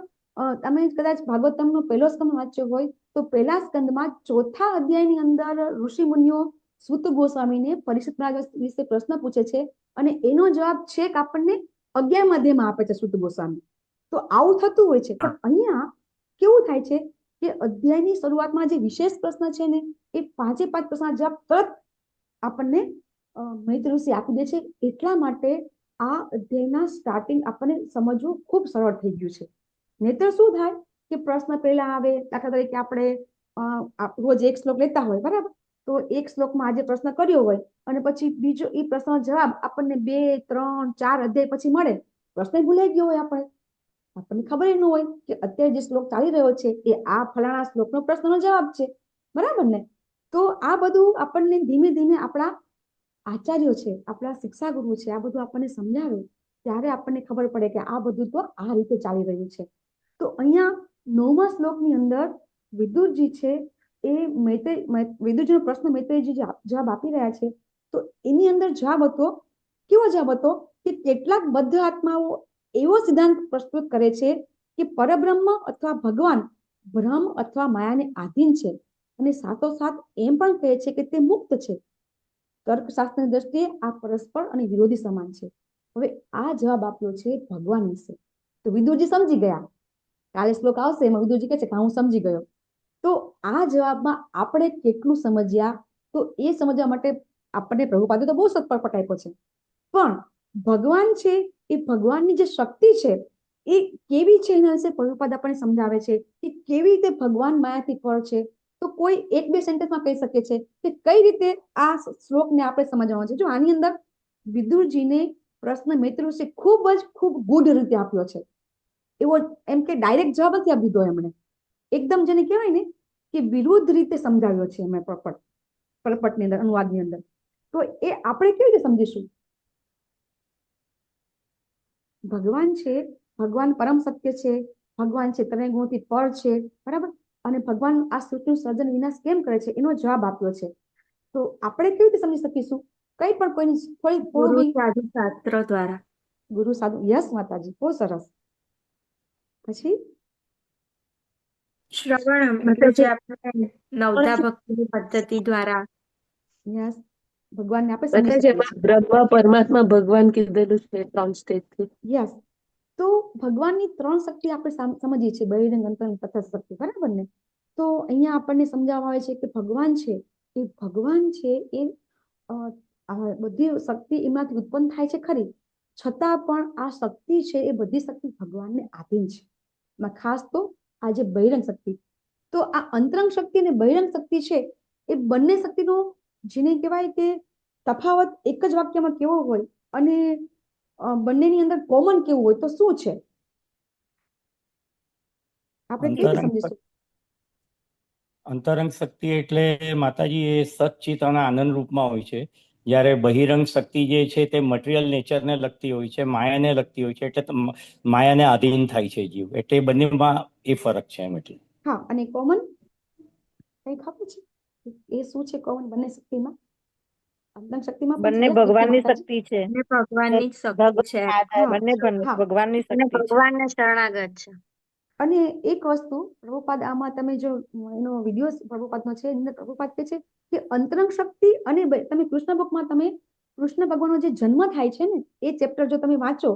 તમે કદાચ ભાગવતમનો પહેલો સ્કંદ વાંચ્યો હોય તો પહેલા સ્કંદમાં 4થા અધ્યાયની અંદર ઋષિ મુનિઓ સૂત ગોસ્વામીને પરીક્ષિત મહારાજ વિશે પ્રશ્ન પૂછે છે, અને એનો જવાબ છેક આપણને 11મા અધ્યાયમાં આપે છે સૂત ગોસ્વામી. તો આવું થતું હોય છે. પણ અહીંયા કેવું થાય છે કે અધ્યાયની શરૂઆતમાં જે વિશેષ પ્રશ્ન છે ને એ 5 પ્રશ્નના જવાબ તરત આપણને મૈત્રેય ઋષિ આપી દે છે. એટલા માટે આ અધ્યાયના સ્ટાર્ટિંગ આપણને સમજવું ખૂબ સરળ થઈ ગયું છે. નહીતર શું થાય કે પ્રશ્ન પહેલા આવે, દાખલા તરીકે આપણે રોજ 1 શ્લોક લેતા હોય, બરાબર? તો 1 શ્લોકમાં આજે પ્રશ્ન કર્યો હોય અને પછી બીજો એ પ્રશ્નનો જવાબ આપણને 2, 3, 4 અધ્યાય પછી મળે, પ્રશ્ન ભૂલાઈ ગયો હોય, આપણને ખબર ન હોય કે અત્યારે જે શ્લોક ચાલી રહ્યો છે એ આ ફલાણા શ્લોકનો પ્રશ્નનો જવાબ છે, બરાબર ને? તો આ બધું આપણને ધીમે ધીમે આપણા આચાર્યો છે, આપણા શિક્ષા ગુરુ છે, આ બધું આપણને સમજાવે ત્યારે આપણને ખબર પડે કે આ બધું તો આ રીતે ચાલી રહ્યું છે. તો અહીંયા 9મા શ્લોકની અંદર વિદુરજી છે એ વિદુરજીનો પ્રશ્ન મૈત્રેયજી જવાબ આપી રહ્યા છે. તો એની અંદર જવાબ હતો, કેવો જવાબ હતો કે કેટલાક બદ્ધ આત્માઓ એવો સિદ્ધાંત પ્રસ્તુત કરે છે કે પરબ્રહ્મ અથવા ભગવાન ભ્રમ અથવા માયાને આધીન છે, અને સાથોસાથ એમ પણ કહે છે કે તે મુક્ત છે. તર્કશાસ્ત્રની દ્રષ્ટિએ આ પરસ્પર અને વિરોધી સમાન છે. હવે આ જવાબ આપ્યો છે ભગવાન વિશે. તો વિદુરજી સમજી ગયા. કાલે શ્લોક આવશે એમાં વિદુરજી કહે છે કે હું સમજી ગયો. તો આ જવાબમાં આપણે કેટલું સમજ્યા, તો એ સમજવા માટે આપણને પ્રભુપાદે તો બહુ સત્પટ આપ્યો છે. પણ ભગવાન છે એ ભગવાનની જે શક્તિ છે એ કેવી છે એના વિશે પ્રભુપાદ આપણને સમજાવે છે કે કેવી રીતે ભગવાન માયાથી પર છે. તો કોઈ 1-2 સેન્ટેન્સમાં કહી શકે છે કે કઈ રીતે આ શ્લોકને આપણે સમજવાનો છે. જો આની અંદર વિદુરજીને પ્રશ્ન મૈત્રેય ઋષિ ખૂબ ગુઢ રીતે આપ્યો છે. એવો એમ કે ડાયરેક્ટ જવાબ નથી આપી દીધો એમણે, એકદમ જેને કહેવાય ને કે વિરુદ્ધ રીતે સમજાવ્યો છે એમણે પરપટની અંદર, અનુવાદની અંદર. તો એ આપણે કેવી રીતે સમજીશું? ભગવાન છે, ભગવાન પરમ સત્ય છે, ભગવાન છે ત્રણેય ગુણોથી પર છે, બરાબર? અને ભગવાન આ સૃષ્ટિનું સર્જન વિનાશ કેમ કરે છે એનો જવાબ આપ્યો છે. તો આપણે કેવી રીતે સમજી શકીશું? કઈ પણ કોઈની થોડી શાસ્ત્ર દ્વારા. ગુરુ સાધુ, યસ માતાજી, બહુ સરસ. પછી શ્રવણમ એટલે જે આપણે નવધા ભક્તિની પદ્ધતિ દ્વારા યસ, ભગવાનને આપણે સમજી શકીએ છીએ. બ્રહ્મા પરમાત્મા ભગવાન કીધેલું છે 3 સ્ટેજથી. યસ, તો ભગવાનની 3 શક્તિ આપણે સમજીએ છીએ, બહિરંગ, અંતરંગ, તટસ્થ શક્તિ, બરાબર ને? તો અહીંયા આપણને સમજાવવામાં આવે છે કે ભગવાન છે એ બધી શક્તિ એમાંથી ઉત્પન્ન થાય છે ખરી, છતાં પણ આ શક્તિ છે એ બધી શક્તિ ભગવાનને આધીન છે. એમાં ખાસ તો આ જે બહિરંગ શક્તિ, તો આ અંતરંગ શક્તિ અને બહિરંગ શક્તિ છે એ બંને શક્તિનો જેને કહેવાય કે તફાવત એક જ વાક્યમાં કેવો હોય અને બંનેની અંદર કોમન કેવું હોય, તો શું છે? આપણે કેવી રીતે સમજીશું? અંતરંગ શક્તિ એટલે માતાજી એ સચ્ચિત અને આનંદ રૂપમાં હોય છે, જ્યારે બહિરંગ શક્તિ જે છે તે મટીરિયલ નેચરને લગતી હોય છે, માયાને લગતી હોય છે, એટલે માયાને આધીન થાય છે જીવ. એટલે બંનેમાં એ ફરક છે એમ. એટલે હા, અને કોમન કઈ ખબર છે એ શું છે કોમન બંને શક્તિમાં? અંતરંગ શક્તિમાં પણ બંને છે, ભગવાનની શક્તિ છે. ભગવાનની જ શક્તિ છે. બંને ભગવાનની શક્તિ છે. ભગવાનને શરણાગત છે. અને એક વસ્તુ પ્રભુપાદ આમાં તમે જો એનો વિડીયો પ્રભુપાદનો છે, એની અંદર પ્રભુપાદ કહે છે કે અંતરંગ શક્તિ અને તમે કૃષ્ણ બુકમાં તમે કૃષ્ણ ભગવાનનો જે જન્મ થાય છે ને એ ચેપ્ટર જો તમે વાંચો,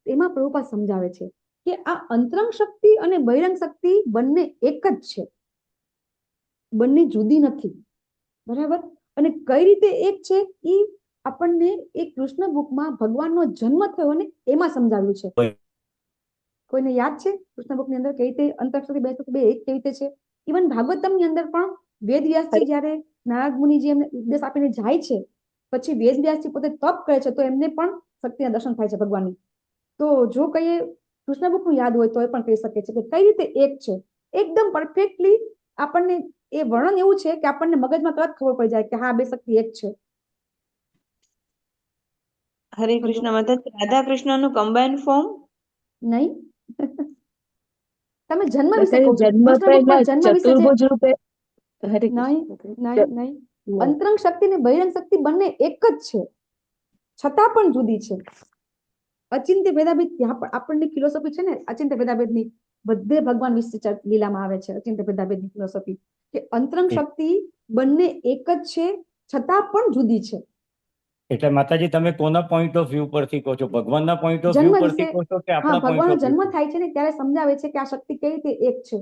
એમાં પ્રભુપાદ સમજાવે છે કે આ અંતરંગ શક્તિ અને બહિરંગ શક્તિ બંને એક જ છે, બંને જુદી નથી, બરાબર? અને કઈ રીતે એક છે એ આપણને એ કૃષ્ણ બુકમાં ભગવાનનો જન્મ થયો ને એમાં સમજાવ્યું છે. કોઈને યાદ છે કૃષ્ણ બુકની અંદર કેવી રીતે અંતરંગ શક્તિ બે એક કેવી રીતે છે? ઇવન ભાગવતમની અંદર પણ વેદવ્યાસજી જ્યારે નારદ મુનિજી એમને ઉપદેશ આપીને જાય છે, પછી વેદવ્યાસજી પોતે તપ કરે છે, તો એમને પણ શક્તિના દર્શન થાય છે ભગવાનની. તો જો કહીએ કૃષ્ણ બુકનું યાદ હોય તો એ પણ કહી શકે છે કે કઈ રીતે એક છે, એકદમ પરફેક્ટલી આપણને એ વર્ણન એવું છે કે આપણને મગજમાં તરત ખબર પડી જાય કે હા, બે શક્તિ એક છે. હરે કૃષ્ણ માતા. રાધા કૃષ્ણનું કમ્બાઇન્ડ ફોર્મ નહીં. તમે જન્મ વિશે કહો છો, જન્મ પહેલા ચતુર્ભુજ રૂપે. નહીં. અંતરંગ શક્તિ ને બહિરંગ શક્તિ બંને એક જ છે, છતાં પણ જુદી છે. અચિંત્ય ભેદાભેદ ત્યાં પણ આપણને ફિલોસોફી છે ને, અચિંત્ય ભેદાભેદની બધે ભગવાન વિશે લીલામાં આવે છે. અચિંત્ય ભેદાભેદની ફિલોસોફી કે અંતરંગ શક્તિ બંને એક જ છે, છતાં પણ જુદી છે. એટલે માતાજી તમે કોના પોઈન્ટ ઓફ વ્યૂ પરથી કહો છો? ભગવાનના પોઈન્ટ ઓફ વ્યૂ પરથી કહો છો કે આપણા પોઈન્ટ ભગવાનનો ઓફ જન્મ વ્યૂ? થાય છે ને ત્યારે સમજાવે છે કે આ શક્તિ કેવી રીતે એક છે.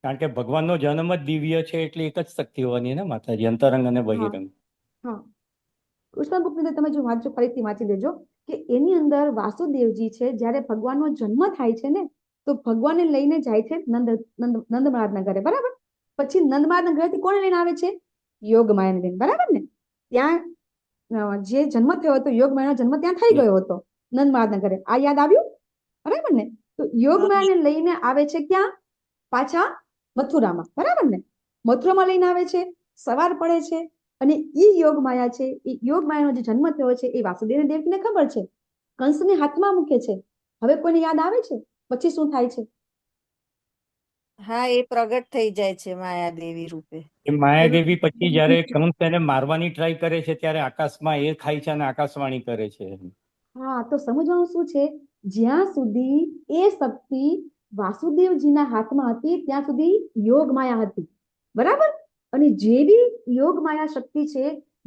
કારણ કે ભગવાનનો જન્મ જ દિવ્ય છે, એટલે એક જ શક્તિ હોવાની ને માતાજી, અંતરંગ અને બહિરંગ. હા, કૃષ્ણ બુકની અંદર તમે જો વાંચો, ફરીથી વાંચી લેજો કે એની અંદર વાસુદેવજી છે, જ્યારે ભગવાનનો જન્મ થાય છે ને તો ભગવાનને લઈને જાય છે નંદ મહારાજના ઘરે, બરાબર? પછી નંદ મહારાજના ઘરેથી કોને લઈને આવે છે? યોગ માયાને લઈને, બરાબર ને? ત્યાં જે જન્મ થયો હતો યોગ માયાનો જન્મ ત્યાં થઈ ગયો હતો નંદ મહારાજના ઘરે. આ યાદ આવ્યું, બરાબર ને? તો યોગ માયાને લઈને આવે છે ક્યાં? પાછા મથુરામાં, બરાબર ને? મથુરામાં લઈને આવે છે, સવાર પડે છે, અને ઈ યોગ માયા છે, એ યોગ માયાનો જે જન્મ થયો છે એ વાસુદેવ દેવકીને ખબર છે, કંસને હાથમાં મૂકે છે. હવે કોઈને યાદ આવે છે પછી શું થાય છે? હા, એ પ્રગટ થઈ જાય છે માયાદેવી રૂપે. એ માયાદેવી પછી જયારે કંસ એને મારવાની ટ્રાય કરે છે ત્યારે આકાશમાં એ ખાય છે અને આકાશવાણી કરે છે. હા, તો સમજવાનું શું છે? જ્યાં સુધી એ શક્તિ વાસુદેવજીના હાથમાં હતી ત્યાં સુધી યોગ માયા હતી, બરાબર? અને જેવી યોગ માયા શક્તિ છે,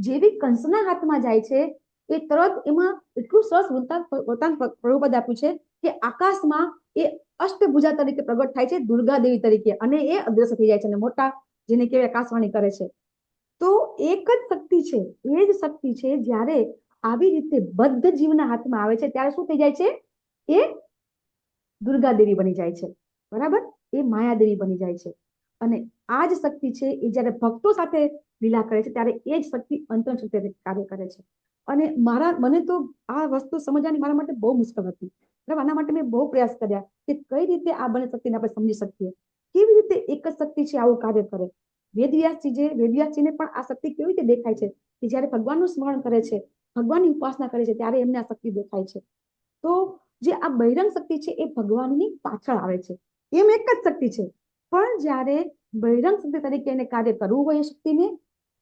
જેવી કંસના હાથમાં જાય છે, એ તરત એમાં એટલું સરસ વૃત્તાંત પ્રભુપદ આપ્યું છે કે આકાશમાં એ અષ્ટભુજા તરીકે પ્રગટ થાય છે, દુર્ગા દેવી તરીકે, અને એ અદ્રશ્ય થઈ જાય છે અને મોટા જેને કહેવાય આકાશવાણી કરે છે. તો એક જ શક્તિ છે, એ જ શક્તિ છે જ્યારે આવી રીતે બદ્ધ જીવના હાથમાં આવે છે ત્યારે શું થઈ જાય છે? એ દુર્ગા દેવી બની જાય છે, બરાબર? એ માયાદેવી બની જાય છે. અને આ જ શક્તિ છે એ જ્યારે ભક્તો સાથે લીલા કરે છે ત્યારે એ જ શક્તિ અંતરંગ શક્તિ કાર્ય કરે છે. અને મને તો આ વસ્તુ સમજવાની મારા માટે બહુ મુશ્કેલ હતી. બરાબર? આના માટે મેં બહુ પ્રયાસ કર્યા કે કઈ રીતે આ બંને શક્તિને આપણે સમજી શકીએ, કેવી રીતે એક જ શક્તિ છે આવું કાર્ય કરે. વેદવ્યાસજીને પણ આ શક્તિ કેવી રીતે દેખાય છે કે જ્યારે ભગવાનનું સ્મરણ કરે છે, ભગવાનની ઉપાસના કરે છે, ત્યારે એમને આ શક્તિ દેખાય છે. તો જે આ બહિરંગ શક્તિ છે એ ભગવાનની પાછળ આવે છે, એમ એક જ શક્તિ છે, પણ જ્યારે બહિરંગ શક્તિ તરીકે એને કાર્ય કરવું હોય એ શક્તિને,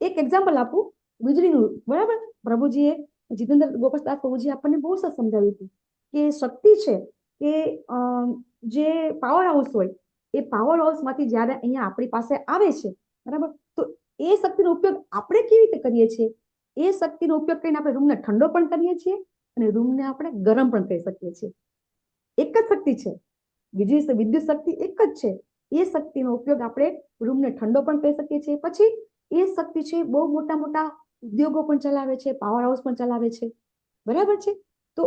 એક એક્ઝામ્પલ આપું વીજળીનું, બરાબર? પ્રભુજીએ જીતેન્દ્ર ગોપાલદાસ પ્રભુજી આપણને બહુ સરસ સમજાવ્યું હતું કે શક્તિ છે કે જે પાવર હાઉસ હોય એ પાવર હાઉસ માંથી જયારે અહીંયા આપણી પાસે આવે છે, બરાબર? તો એ શક્તિનો ઉપયોગ આપણે કેવી રીતે કરીએ છીએ? એ શક્તિનો ઉપયોગ કરીને આપણે રૂમને ઠંડો પણ કરીએ છીએ અને રૂમને આપણે ગરમ પણ કરી શકીએ છીએ. એક જ શક્તિ છે, વિદ્યુત શક્તિ એક જ છે. એ શક્તિનો ઉપયોગ આપણે રૂમને ઠંડો પણ કરી શકીએ છીએ. પછી એ શક્તિ છે બહુ મોટા મોટા ઉદ્યોગો પણ ચલાવે છે, પાવર હાઉસ પણ ચલાવે છે, બરાબર છે. તો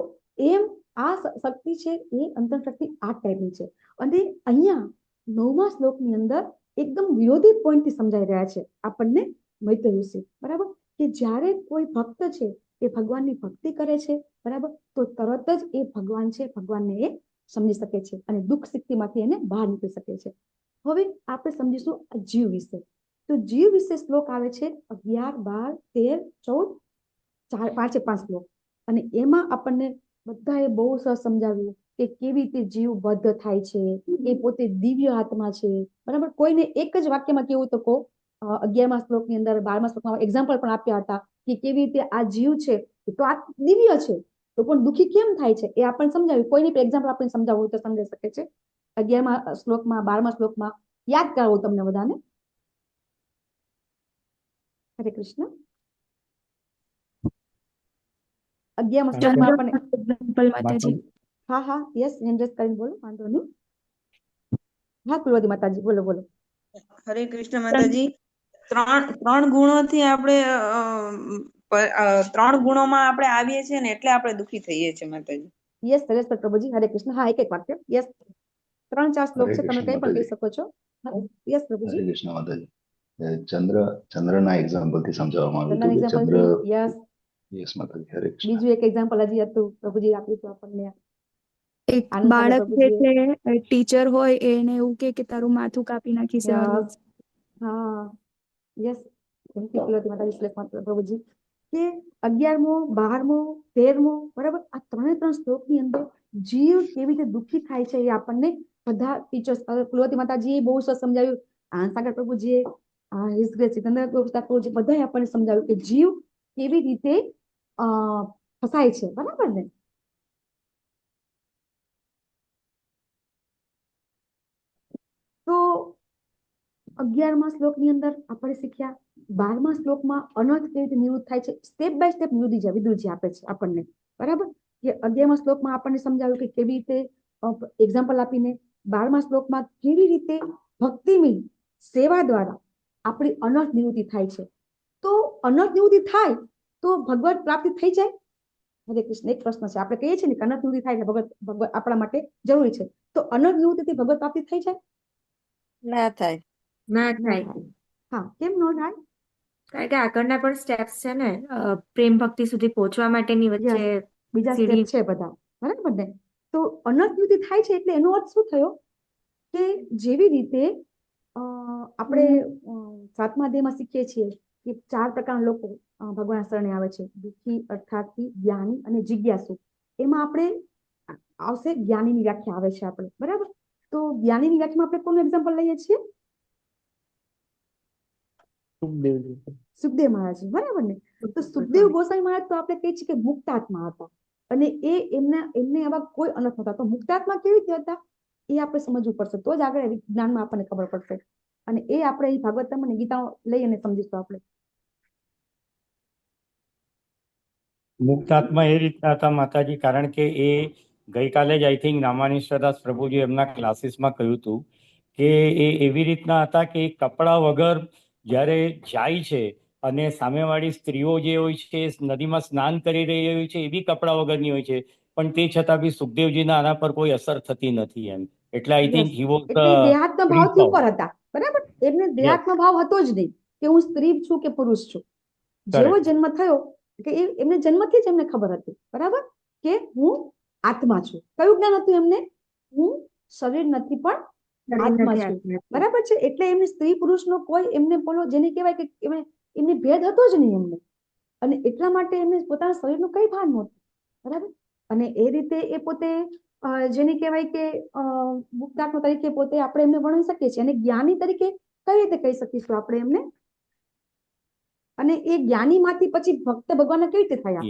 એમ આ શક્તિ છે એ અંતર શક્તિ આ ટાઈપની છે. અને અહીંયા 9મા શ્લોકની અંદર એકદમ વિરોધી પોઈન્ટથી સમજાઈ રહ્યા છે આપણને મૈત્રેય ઋષિ, બરાબર, કે જ્યારે કોઈ ભક્ત છે એ ભગવાનની ભક્તિ કરે છે, બરાબર, તો તરત જ એ ભગવાન છે, ભગવાનને એ સમજી શકે છે અને દુઃખ સ્થિતિમાંથી એને બહાર નીકળી શકે છે. હવે આપણે સમજીશું આ જીવ વિશે. તો જીવ વિશે શ્લોક આવે છે 11, 12, 13, 14, 5 શ્લોક. અને એમાં આપણને બધાએ બહુ સરસ સમજાવ્યું કે કેવી રીતે જીવ બદ્ધ થાય છે, એ પોતે દિવ્ય આત્મા છે, બરાબર. કોઈને એક જ વાક્યમાં કેવું તો કહો, 11મા શ્લોકની અંદર 12મા શ્લોકમાં એક્ઝામ્પલ પણ આપ્યા હતા કે કેવી રીતે આ જીવ છે તો આ દિવ્ય છે તો પણ દુઃખી કેમ થાય છે એ આપણને સમજાવ્યું. કોઈની પણ એક્ઝામ્પલ આપણને સમજાવવું હોય તો સમજાઈ શકે છે. 11મા શ્લોકમાં, 12મા શ્લોકમાં યાદ કરાવું તમને બધાને. હરે કૃષ્ણ. 11મા શ્લોકમાં આપણને હા યસ હેન્ડ કરીને બોલો, વાંધો નહીં. હા કુલવતી માતાજી બોલો બોલો. હરે કૃષ્ણ માતાજી. ત્રણ ગુણોથી આપણે 3 ગુણોમાં આપણે આવીએ છીએ ને એટલે આપણે દુઃખી થઈએ છીએ માતાજી. યસ હરેશ્વર પ્રભુજી, હરે કૃષ્ણ. હા, એક વાક્ય. યસ, 3-4 શ્લોક છે, તમે કઈ પણ કહી શકો છો. યસ પ્રભુજી. હરે કૃષ્ણ માતાજી. ચંદ્રના એક્ઝામ્પલ થી સમજાવવામાં આવ્યું હતું કે ચંદ્ર. યસ યસ માતાજી. હરે કૃષ્ણ. બીજું એક એક્ઝામ્પલ હજી હતું પ્રભુજી આપ્યું હતું આપણને. એક બાળક જે છે ટીચર હોય એને એવું કે તારું માથું કાપી નાખીશ. હા યસ, થેન્ક યુ પ્રભુજી. કે 11મો, 12મો, 13મો, બરાબર, આ 3 શ્લોકની અંદર જીવ કેવી રીતે દુઃખી થાય છે એ આપણને બધા ટીચર્સ, કુલવતી માતાજીએ બહુ સરસ સમજાવ્યું, આનંદ સાગર પ્રભુજીએ, હિઝ ગ્રેસ સિકંદર પ્રભુજી, બધાએ આપણને સમજાવ્યું કે જીવ કેવી રીતે ફસાય છે, બરાબર ને. તો 11મા શ્લોકની અંદર આપણે શીખ્યા, 12મા શ્લોકમાં અનર્થ કેવી રીતે નિવૃત્ત થાય છે, સ્ટેપ બાય સ્ટેપ વિદુરજી આપે છે આપણને, બરાબર. કે 11મા શ્લોકમાં આપણને સમજાવ્યું કે કેવી રીતે એક્ઝામ્પલ આપીને, 12મા શ્લોકમાં કેવી રીતે ભક્તિની સેવા દ્વારા આપણી અનર્થ નિવૃત્તિ થાય છે. તો અનર્થ નિવૃત્તિ થાય તો ભગવત પ્રાપ્તિ થઈ જાય. હરે કૃષ્ણ. એક પ્રશ્ન છે, આપણે કહીએ છીએ ને કે અનર્થ નિવૃત્તિ થાય એટલે ભગવત આપણા માટે જરૂરી છે, તો અનર્થ નિવૃત્તિથી ભગવત પ્રાપ્તિ થઈ જાય? ના થાય. ના થાય. હા, કેમ ન થાય? કારણ કે આગળના પણ સ્ટેપ્સ છે ને, પ્રેમ ભક્તિ સુધી પહોંચવા માટેની વચ્ચે બીજા સ્ટેપ છે બધા, બરાબર ને. તો અનર્થ નિવૃત્તિ થાય છે એટલે એનો અર્થ શું થયો કે જેવી રીતે આપણે 7મા અધ્યાયમાં શીખીએ છીએ કે 4 પ્રકારના લોકો ભગવાન શરણે આવે છે, દુઃખી, અર્થાર્થી, જ્ઞાની અને જિજ્ઞાસુ. એમાં આપણે આવશે જ્ઞાનીની વ્યાખ્યા આવે છે આપણે, બરાબર. તો જ્ઞાનીની વ્યાખ્યામાં આપણે કોનું એક્ઝામ્પલ લઈએ છીએ? સુખદેવ મહારાજ, બરાબર ને. તો સુખદેવ ગોસ્વામી મહારાજ તો આપણે કહીએ છીએ કે મુક્તાત્મા હતા અને એમને આવા કોઈ અનર્થ નહોતા. તો મુક્તાત્મા કેવી રીતે હતા એ આપણે સમજવું પડશે, તો જ આગળ જ્ઞાનમાં આપણને ખબર પડશે. અને એ આપણે ભાગવતમ અને ગીતા લઈ અને સમજીશું આપણે. મુક્તાત્મા એ રીતના હતા માતાજી, કારણ કે એ ગઈકાલે જ આઈ થિંક નામાનીશ્વરદાસ પ્રભુજી એમના ક્લાસીસમાં કહ્યું હતું કે એ એવી રીતના હતા કે કપડા વગર જ્યારે જાય છે અને સામેવાળી સ્ત્રીઓ જે હોય છે નદીમાં સ્નાન કરી રહી હોય છે એ બી કપડા વગરની હોય છે, પણ તે છતાં બી સુખદેવજીના આના પર કોઈ અસર થતી નથી એમ. એટલે આઈ થિંક હી વોઝ દેહાત્મ ભાવથી ઉપર હતા, બરાબર. એમને દેહાત્મ ભાવ હતો જ નહીં કે હું સ્ત્રી છું કે પુરુષ છું. જેવો જન્મ થયો કે એમને જન્મથી જ એમને ખબર હતી, બરાબર, કે હું આત્મા છું. કયું જ્ઞાન હતું એમને? હું શરીર નથી પણ આત્મા છું, બરાબર છે. એટલે એમને સ્ત્રી પુરુષનો કોઈ એમને બોલો જેને કહેવાય કે એમને ભેદ હતો જ નહીં એમને. અને એટલા માટે એમને પોતાના શરીરનું કઈ ભાન નહોતું, બરાબર. અને એ રીતે એ પોતે જેને કહેવાય કે મુક્તાત્મા તરીકે પોતે આપણે એમને વર્ણવી શકીએ છીએ. અને જ્ઞાની તરીકે કઈ રીતે કહી શકીશું આપણે એમને? અને એ જ્ઞાનીમાંથી પછી ભક્ત ભગવાન કેવી રીતે થયા?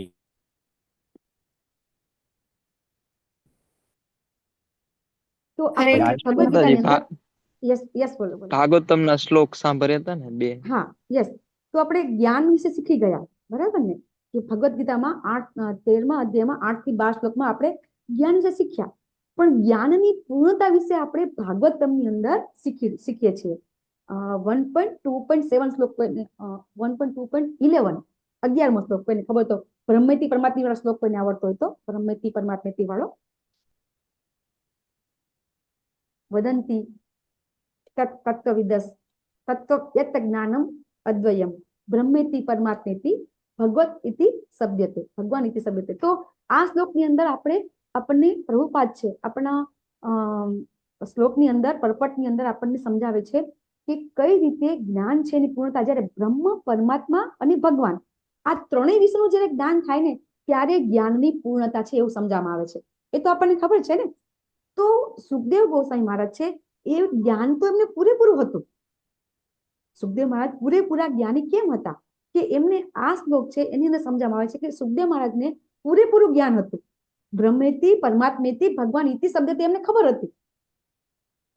તો આપણે ભગવદ ગીતાની અંદર યસ યસ બોલો બોલો. ભાગવતમના શ્લોક સાંભળ્યા હતા ને 2. હા યસ. તો આપણે જ્ઞાન વિશે શીખી ગયા, બરાબર ને, કે ભગવદ્ ગીતામાં 13મા અધ્યાયમાં 8 થી 12 શ્લોકમાં આપણે જ્ઞાન વિશે શીખ્યા, પણ જ્ઞાનની પૂર્ણતા વિશે આપણે ભાગવતમની અંદર શીખીએ છીએ. 1.2.7 શ્લોક 1.2.11 11મો શ્લોક કોઈને ખબર તો બ્રહ્મેતિ પરમાત્મી વાળો શ્લોક કોઈને આવડતો હોય તો બ્રહ્મેતિ પરમાત્મેતિ વાળો. વદંતી તત્વવિદસ તત્વ જ્ઞાનમ અદ્વયમ બ્રહ્મેતિ પરમાત્મેતિ ભગવત ઇતિ શબ્દતે ભગવાન ઇતિ શબ્દતે. તો આ શ્લોકની અંદર આપણને પ્રભુપાદ છે આપણા શ્લોકની અંદર પરપટની અંદર આપણને સમજાવે છે કે કઈ રીતે જ્ઞાન છે એની પૂર્ણતા જ્યારે બ્રહ્મ પરમાત્મા અને ભગવાન આ ત્રણેય વિષયનું જ્યારે જ્ઞાન થાય ને ત્યારે જ્ઞાનની પૂર્ણતા છે એવું સમજાવવામાં આવે છે. એ તો આપણને ખબર છે ને. તો સુખદેવ ગોસ્વામી મહારાજ છે એ જ્ઞાન તો એમને પૂરેપૂરું હતું. સુખદેવ મહારાજ પૂરેપૂરા જ્ઞાની કેમ હતા કે એમને આ શ્લોક છે એની અંદર સમજાવવામાં આવે છે કે સુખદેવ મહારાજને પૂરેપૂરું જ્ઞાન હતું. બ્રહ્મેતિ પરમાત્મેતિ ભગવાન ઇતિ શબ્દથી એમને ખબર હતી,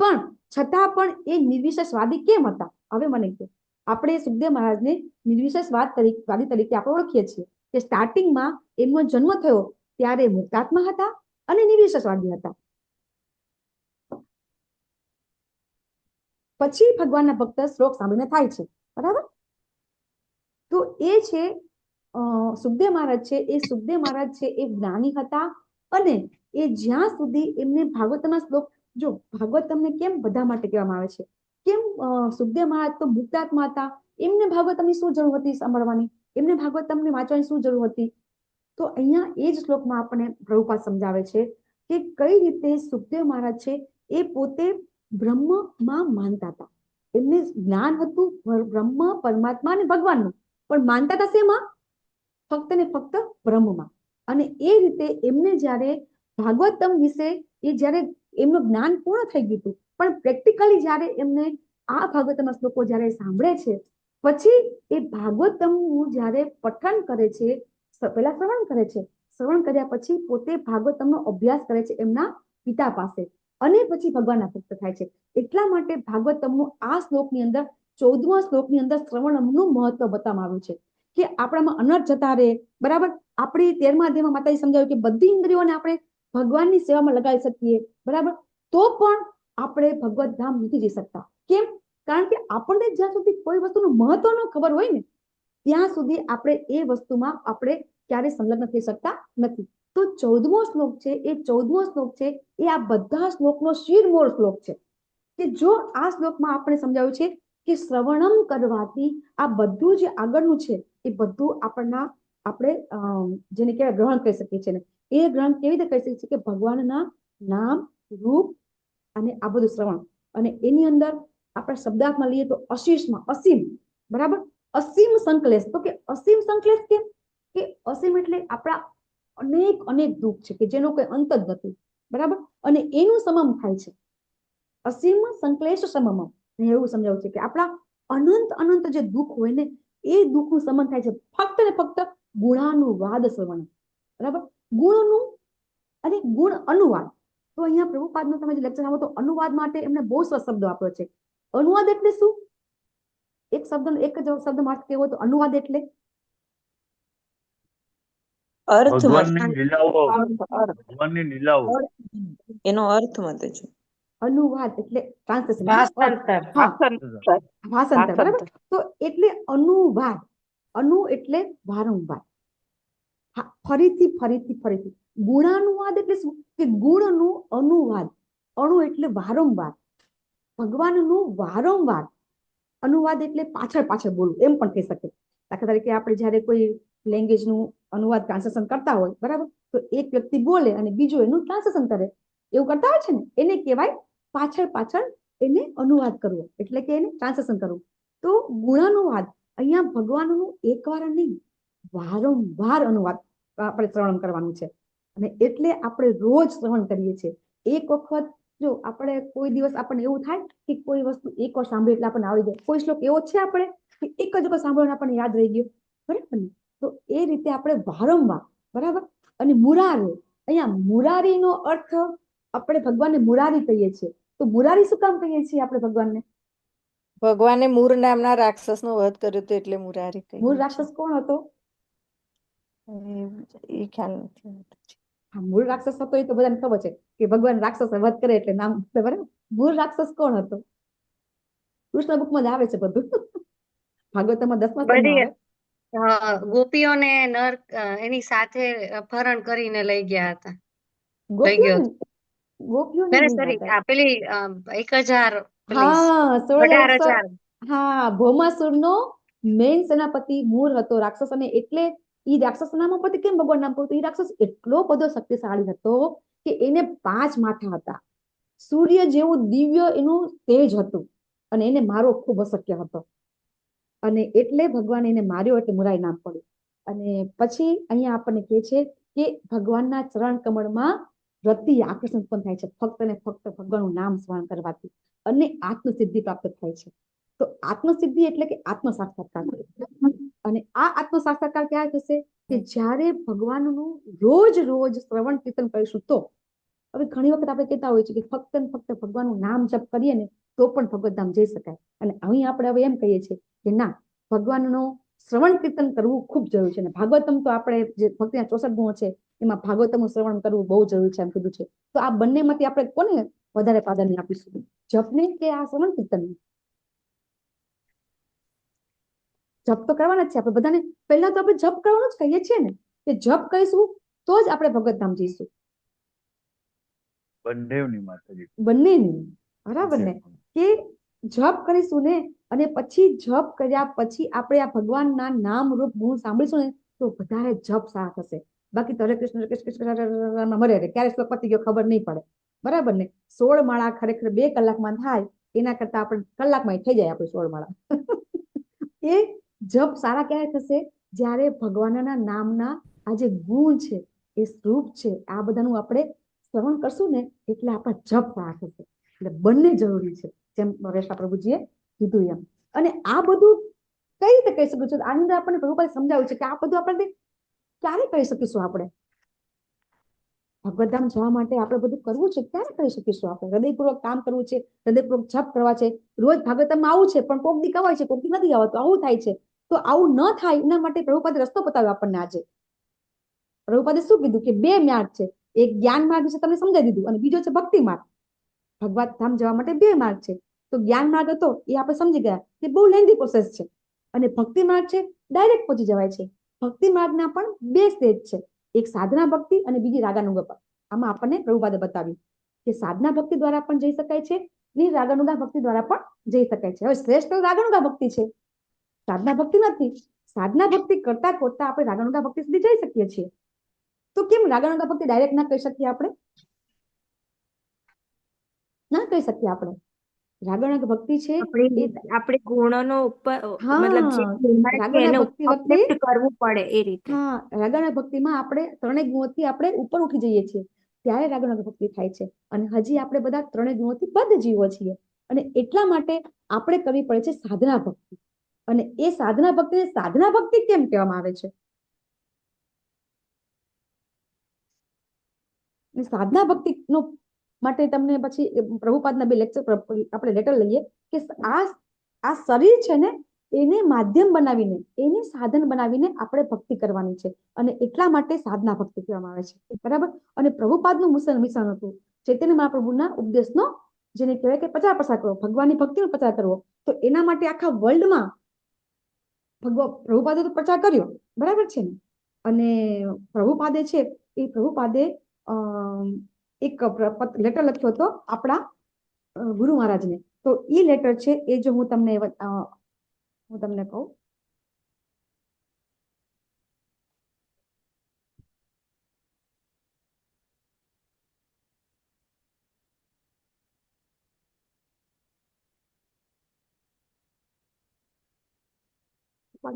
પણ છતાં પણ એ નિર્વિશેષવાદી કેમ હતા? હવે મને કહો. આપણે સુખદેવ મહારાજને નિર્વિશેષવાદી તરીકે આપણે ઓળખીએ છીએ કે સ્ટાર્ટિંગમાં એમનો જન્મ થયો ત્યારે મુક્તાત્મા હતા અને નિર્વિશેષવાદી હતા. પછી ભગવાનના ભક્ત શ્લોક સાંભળીને થાય છે, બરાબર. તો એ છે સુખદેવ મહારાજ છે એ સુખદેવ મહારાજ છે એ જ્ઞાની હતા અને એ જ્યાં સુધી એમને ભાગવતના શ્લોક જો ભાગવતમને કેમ બધા માટે કહેવામાં આવે છે, કેમ સુખદેવ મહારાજ તો મુક્તાત્મા હતા, એમને ભાગવતમની શું જરૂર હતી સાંભળવાની, એમને ભાગવતમને વાંચવાની શું જરૂર હતી? તો અહીંયા એ જ શ્લોકમાં આપણને પ્રભુપાદ સમજાવે છે કે કઈ રીતે સુખદેવ મહારાજ છે એ પોતે બ્રહ્મમાં માનતા હતા. એમને જ્ઞાન હતું બ્રહ્મ પરમાત્મા અને ભગવાનનું, પણ માનતા હતા શેમાં? ફક્ત ને ફક્ત બ્રહ્મમાં. અને એ રીતે એમને જ્યારે ભાગવતમ વિશે એ જ્યારે એમનું જ્ઞાન પૂર્ણ થઈ ગયું હતું, પણ પ્રેક્ટિકલી જ્યારે એમને આ ભાગવતમના શ્લોકો જ્યારે સાંભળે છે પછી એ ભાગવતમનું જ્યારે પઠન કરે છે, પહેલા શ્રવણ કરે છે, શ્રવણ કર્યા પછી પોતે ભાગવતમનો અભ્યાસ કરે છે એમના પિતા પાસે અને પછી ભગવાનના ભક્ત થાય છે. એટલા માટે ભાગવતમનું આ શ્લોકની અંદર 14મા શ્લોકની અંદર શ્રવણમનું મહત્વ બતાવવામાં આવ્યું છે કે આપણામાં અનર્થ જતા રહે, બરાબર. આપણી 13મા અધ્યાયમાં માતાજી સમજાવ્યું કે બધી ઇન્દ્રિયોને આપણે ભગવાનની સેવામાં લગાવી શકીએ, બરાબર, તો પણ આપણે ભગવત ધામ નથી જઈ શકતા. કેમ? કારણ કે આપણને જ્યાં સુધી કોઈ વસ્તુનું મહત્વ ન ખબર હોય ને ત્યાં સુધી આપણે એ વસ્તુમાં આપણે ક્યારેય સંલગ્ન થઈ શકતા નથી. તો 14મો શ્લોક છે એ 14મો શ્લોક છે એ આ બધા શ્લોકનો શિરમોર શ્લોક છે કે જો આ શ્લોકમાં આપણે સમજાવ્યું છે કે શ્રવણમ કરવાથી આ બધું જે આગળનું છે એ બધું આપણે જેને કહેવાય ગ્રહણ કરી શકીએ છીએ. એ ગ્રહણ કેવી રીતે કરી શકીએ છીએ કે ભગવાનના નામ રૂપ અને આ બધું શ્રવણ, અને એની અંદર આપણે શબ્દાર્થમાં લઈએ તો અસીમ, બરાબર, અસીમ સંકલેશ. તો કે અસીમ સંકલેશ કેમ? કે અસીમ એટલે આપણા અનેક દુઃખ છે કે જેનો કોઈ અંત જ નથી, બરાબર, અને એનું સમમ થાય છે. અસીમ સંકલેશ સમમ એવું સમજાવું છે કે આપણા અનંત જે દુઃખ હોય ને એ દુઃખનું સમન થાય છે ફક્ત ને ફક્ત ગુણાનુવાદ શ્રવણ, બરાબર, ગુણનું અને ગુણ અનુવાદ. તો અહીંયા પ્રભુપાદનો તમે જે લેક્ચર આવો તો અનુવાદ માટે એમને બહુ સરસ શબ્દો આપ્યો છે. અનુવાદ એટલે શું? એક જ શબ્દમાં અર્થ કેવો તો અનુવાદ એટલે એનો અર્થ મતે છે. અનુવાદ એટલે ટ્રાન્સલેશન, ભાષાંતર, બરાબર. તો એટલે અનુવાદ, અનુ એટલે વારંવાર, ફરીથી. ગુણાનુવાદ એટલે શું? કે ગુણનું અનુવાદ, અણુ એટલે વારંવાર, ભગવાનનું વારંવાર. અનુવાદ એટલે પાછળ બોલવું એમ પણ થઈ શકે. દાખલા તરીકે આપણે જયારે કોઈ લેંગ્વેજનું અનુવાદ ટ્રાન્સલેશન કરતા હોય, બરાબર, તો એક વ્યક્તિ બોલે અને બીજો એનું ટ્રાન્સલેશન કરે, એવું કરતા હોય છે ને, એને કહેવાય પાછળ એને અનુવાદ કરવો, એટલે કે એને ટ્રાન્સલેશન કરવું. તો ગુણાનુવાદ અહીંયા ભગવાનનું એકવાર નહીં વારંવાર અનુવાદ આપણે શ્રવણ કરવાનું છે. અને એટલે આપણે રોજ શ્રવણ કરીએ છીએ. એક વખત જો આપણે કોઈ દિવસ આપણને એવું થાય કે કોઈ વસ્તુ એકવાર સાંભળી એટલે આપણને આવડી જાય, કોઈ શ્લોક એવો છે આપણે કે એક જ વખત સાંભળીને આપણને યાદ રહી ગયો, બરાબર ને. તો એ રીતે આપણે વારંવાર, બરાબર. અને મુરારી, અહીંયા મુરારીનો અર્થ આપણે ભગવાનને મુરારી કહીએ છીએ, તો મુરારી શું કામ કહીએ છીએ આપણે ભગવાનને? ભગવાને મૂર નામના રાક્ષસનો વધ કર્યો હતો એટલે મુરારી મૂળ કહીએ છીએ. રાક્ષસ કોણ હતો? એ ખ્યાલ નથી. હા, મૂળ રાક્ષસ હતો એ તો બધાને ખબર છે કે ભગવાન રાક્ષસ વધ કરે એટલે નામ, બરાબર. મૂળ રાક્ષસ કોણ હતો? કૃષ્ણ બુકમાં જ આવે છે બધું. ભાગવતમાં 10મા સ્કંદમાં આવે. ગોપીઓને નર એની સાથે અપહરણ કરીને લઈ ગયા હતા. લઈ ગોપીઓને ગયો ગોપીઓને નહીં સોરી હતા. પેલી 1000 પેલી હા, 18,000 હા, ભૌમાસુરનો મેઇન સેનાપતિ મૂળ હતો રાક્ષસ, અને એટલે ઈ રાક્ષસ નામ પરથી કેમ ભગવાન નામ પડતું? ઈ રાક્ષસ એટલો બધો શક્તિશાળી હતો કે એને 5 માથા હતા, સૂર્ય જેવું દિવ્ય એનું તેજ હતું, અને એને મારવો ખૂબ અશક્ય હતો, અને એટલે ભગવાન એને માર્યો એટલે મુરારી નામ પડ્યું. અને પછી અહીંયા આપણને કહે છે કે ભગવાનના ચરણ કમળમાં રતિ આકર્ષણ ઉત્પન્ન થાય છે ફક્ત ને ફક્ત ભગવાનનું નામ સ્મરણ કરવાથી, અને આત્મસિદ્ધિ પ્રાપ્ત થાય છે. તો આત્મસિદ્ધિ એટલે કે આત્મ સાક્ષાત્કાર. અને આ આત્મ સાક્ષાત્કાર ક્યારે થશે? કે જ્યારે ભગવાનનું રોજ રોજ શ્રવણ કીર્તન કરીશું તો. હવે ઘણી વખત આપણે કહેતા હોઈએ છીએ કે ફક્ત ને ફક્ત ભગવાનનું નામ જપ કરીએ ને તો પણ ભગવતધામ જઈ શકાય, અને અહીં આપણે હવે એમ કહીએ છીએ કે ના, ભગવાનનું શ્રવણ કીર્તન કરવું ખૂબ જરૂરી છે. અને ભાગવતમ તો આપણે જે ભક્તિના 64 ગુણો છે એમાં ભાગવતમનું શ્રવણ કરવું બહુ જરૂરી છે એમ કીધું છે. તો આ બંનેમાંથી આપણે કોને વધારે પ્રાધાન્ય આપીશું? જપને કે આ શ્રવણ કીર્તનને? જપ તો કરવાના જ છે આપણે બધાને. પહેલા તો આપણે જપ કરવાનું જ કહીએ છીએ ને, કે જપ કરીશું તો જ આપણે ભગવતધામ જઈશું. બંનેની માતાજી, બંનેની, બરાબર ને? કે જપ કરીશું ને, અને પછી જપ કર્યા પછી આપણે આ ભગવાનના નામ રૂપ ગુણ સાંભળીશું ને તો વધારે જપ સારા થશે. બાકી તો હરે કૃષ્ણ હરે કૃષ્ણ મરે રે, ક્યારે શ્લોક પતી ગયો ખબર નહીં પડે, બરાબર ને? 16 માળા ખરેખર 2 કલાકમાં થાય, એના કરતા આપણે કલાકમાં થઈ જાય આપણે 16 માળા. એ જપ સારા ક્યારે થશે? જ્યારે ભગવાનના નામના આ જે ગુણ છે, એ સ્વરૂપ છે, આ બધાનું આપણે શ્રવણ કરશું ને એટલે આપણા જપ સારા થશે. એટલે બંને જરૂરી છે, જેમ રેશા પ્રભુજીએ કીધું એમ. અને આ બધું કઈ રીતે કહી શકું છું? આની અંદર આપણને પ્રભુપાદે સમજાવ્યું છે કે આ બધું આપણે ક્યારે કરી શકીશું? આપણે ભગવતધામ જવા માટે આપણે બધું કરવું છે, ક્યારે કરી શકીશું? આપણે હૃદયપૂર્વક કામ કરવું છે, હૃદયપૂર્વક જપ કરવા છે, રોજ ભાગવતમાં આવું છે, પણ કોક દી કવાય છે, કોક દી નથી આવતું, આવું થાય છે. તો આવું ન થાય એના માટે પ્રભુપાદે રસ્તો બતાવ્યો આપણને. આજે પ્રભુપાદે શું કીધું કે 2 માર્ગ છે. એક જ્ઞાન માર્ગ વિશે તમને સમજાવી દીધું, અને બીજો છે ભક્તિ માર્ગ. ભગવતધામ જવા માટે 2 માર્ગ છે. તો જ્ઞાન માર્ગ હતો એ આપણે સમજી ગયા કે બહુ લેન્ધી પ્રોસેસ છે, અને ભક્તિ માર્ગ છે ડાયરેક્ટ પહોંચી જવાય છે. ભક્તિ માર્ગના પણ 2 સ્ટેજ છે, એક સાધના ભક્તિ અને બીજી રાગાનુગા. આમાં આપણને પ્રભુપાદે બતાવ્યું કે સાધના ભક્તિ દ્વારા પણ જઈ શકાય છે, ને રાગાનુગા ભક્તિ દ્વારા પણ જઈ શકાય છે. હવે શ્રેષ્ઠ રાગાનુગા ભક્તિ છે, સાધના ભક્તિ નથી. સાધના ભક્તિ કરતા કરતા આપણે રાગાનુગા ભક્તિ સુધી જઈ શકીએ છીએ. તો કેમ રાગાનુગા ભક્તિ ડાયરેક્ટ ના કહી શકીએ? આપણે ના કહી શકીએ. આપણે રાગાનુગા ભક્તિ છે આપણે ગુણોનો ઉપર મતલબ રાગાનુગા ભક્તિ વખતે કરવું પડે એ રીતે. હા, રાગાનુગા ભક્તિમાં આપણે 3 ગુણોથી આપણે ઉપર ઉઠી જઈએ છીએ, ત્યારે રાગાનુગા ભક્તિ થાય છે. અને હજી આપણે બધા 3 ગુણોથી બદ્ધ જીવો છીએ, અને એટલા માટે આપણે કરવી પડે છે સાધના ભક્તિ. અને એ સાધના ભક્તિને સાધના ભક્તિ કેમ કહેવામાં આવે છે? સાધના ભક્તિ નો માટે તમને પછી પ્રભુપાદના 2 લેક્ચર આપણે લેટર લઈએ કે આ શરીર છે ને એને માધ્યમ બનાવીને, એને સાધન બનાવીને આપણે ભક્તિ કરવાની છે, અને એટલા માટે સાધના ભક્તિ કહેવામાં આવે છે, બરાબર? અને પ્રભુપાદનું મિશન હતું ચૈતન્ય મહાપ્રભુના ઉપદેશનો, જેને કહેવાય કે પ્રચાર પ્રસાર કરવો, ભગવાનની ભક્તિનો પ્રચાર કરવો. તો એના માટે આખા વર્લ્ડમાં પ્રભુપાદે તો પ્રચાર કર્યો, બરાબર છે ને? અને પ્રભુપાદે છે એ પ્રભુપાદે એક લેટર લખ્યો હતો આપણા ગુરુ મહારાજને. તો એ લેટર છે એ જો હું તમને કહું,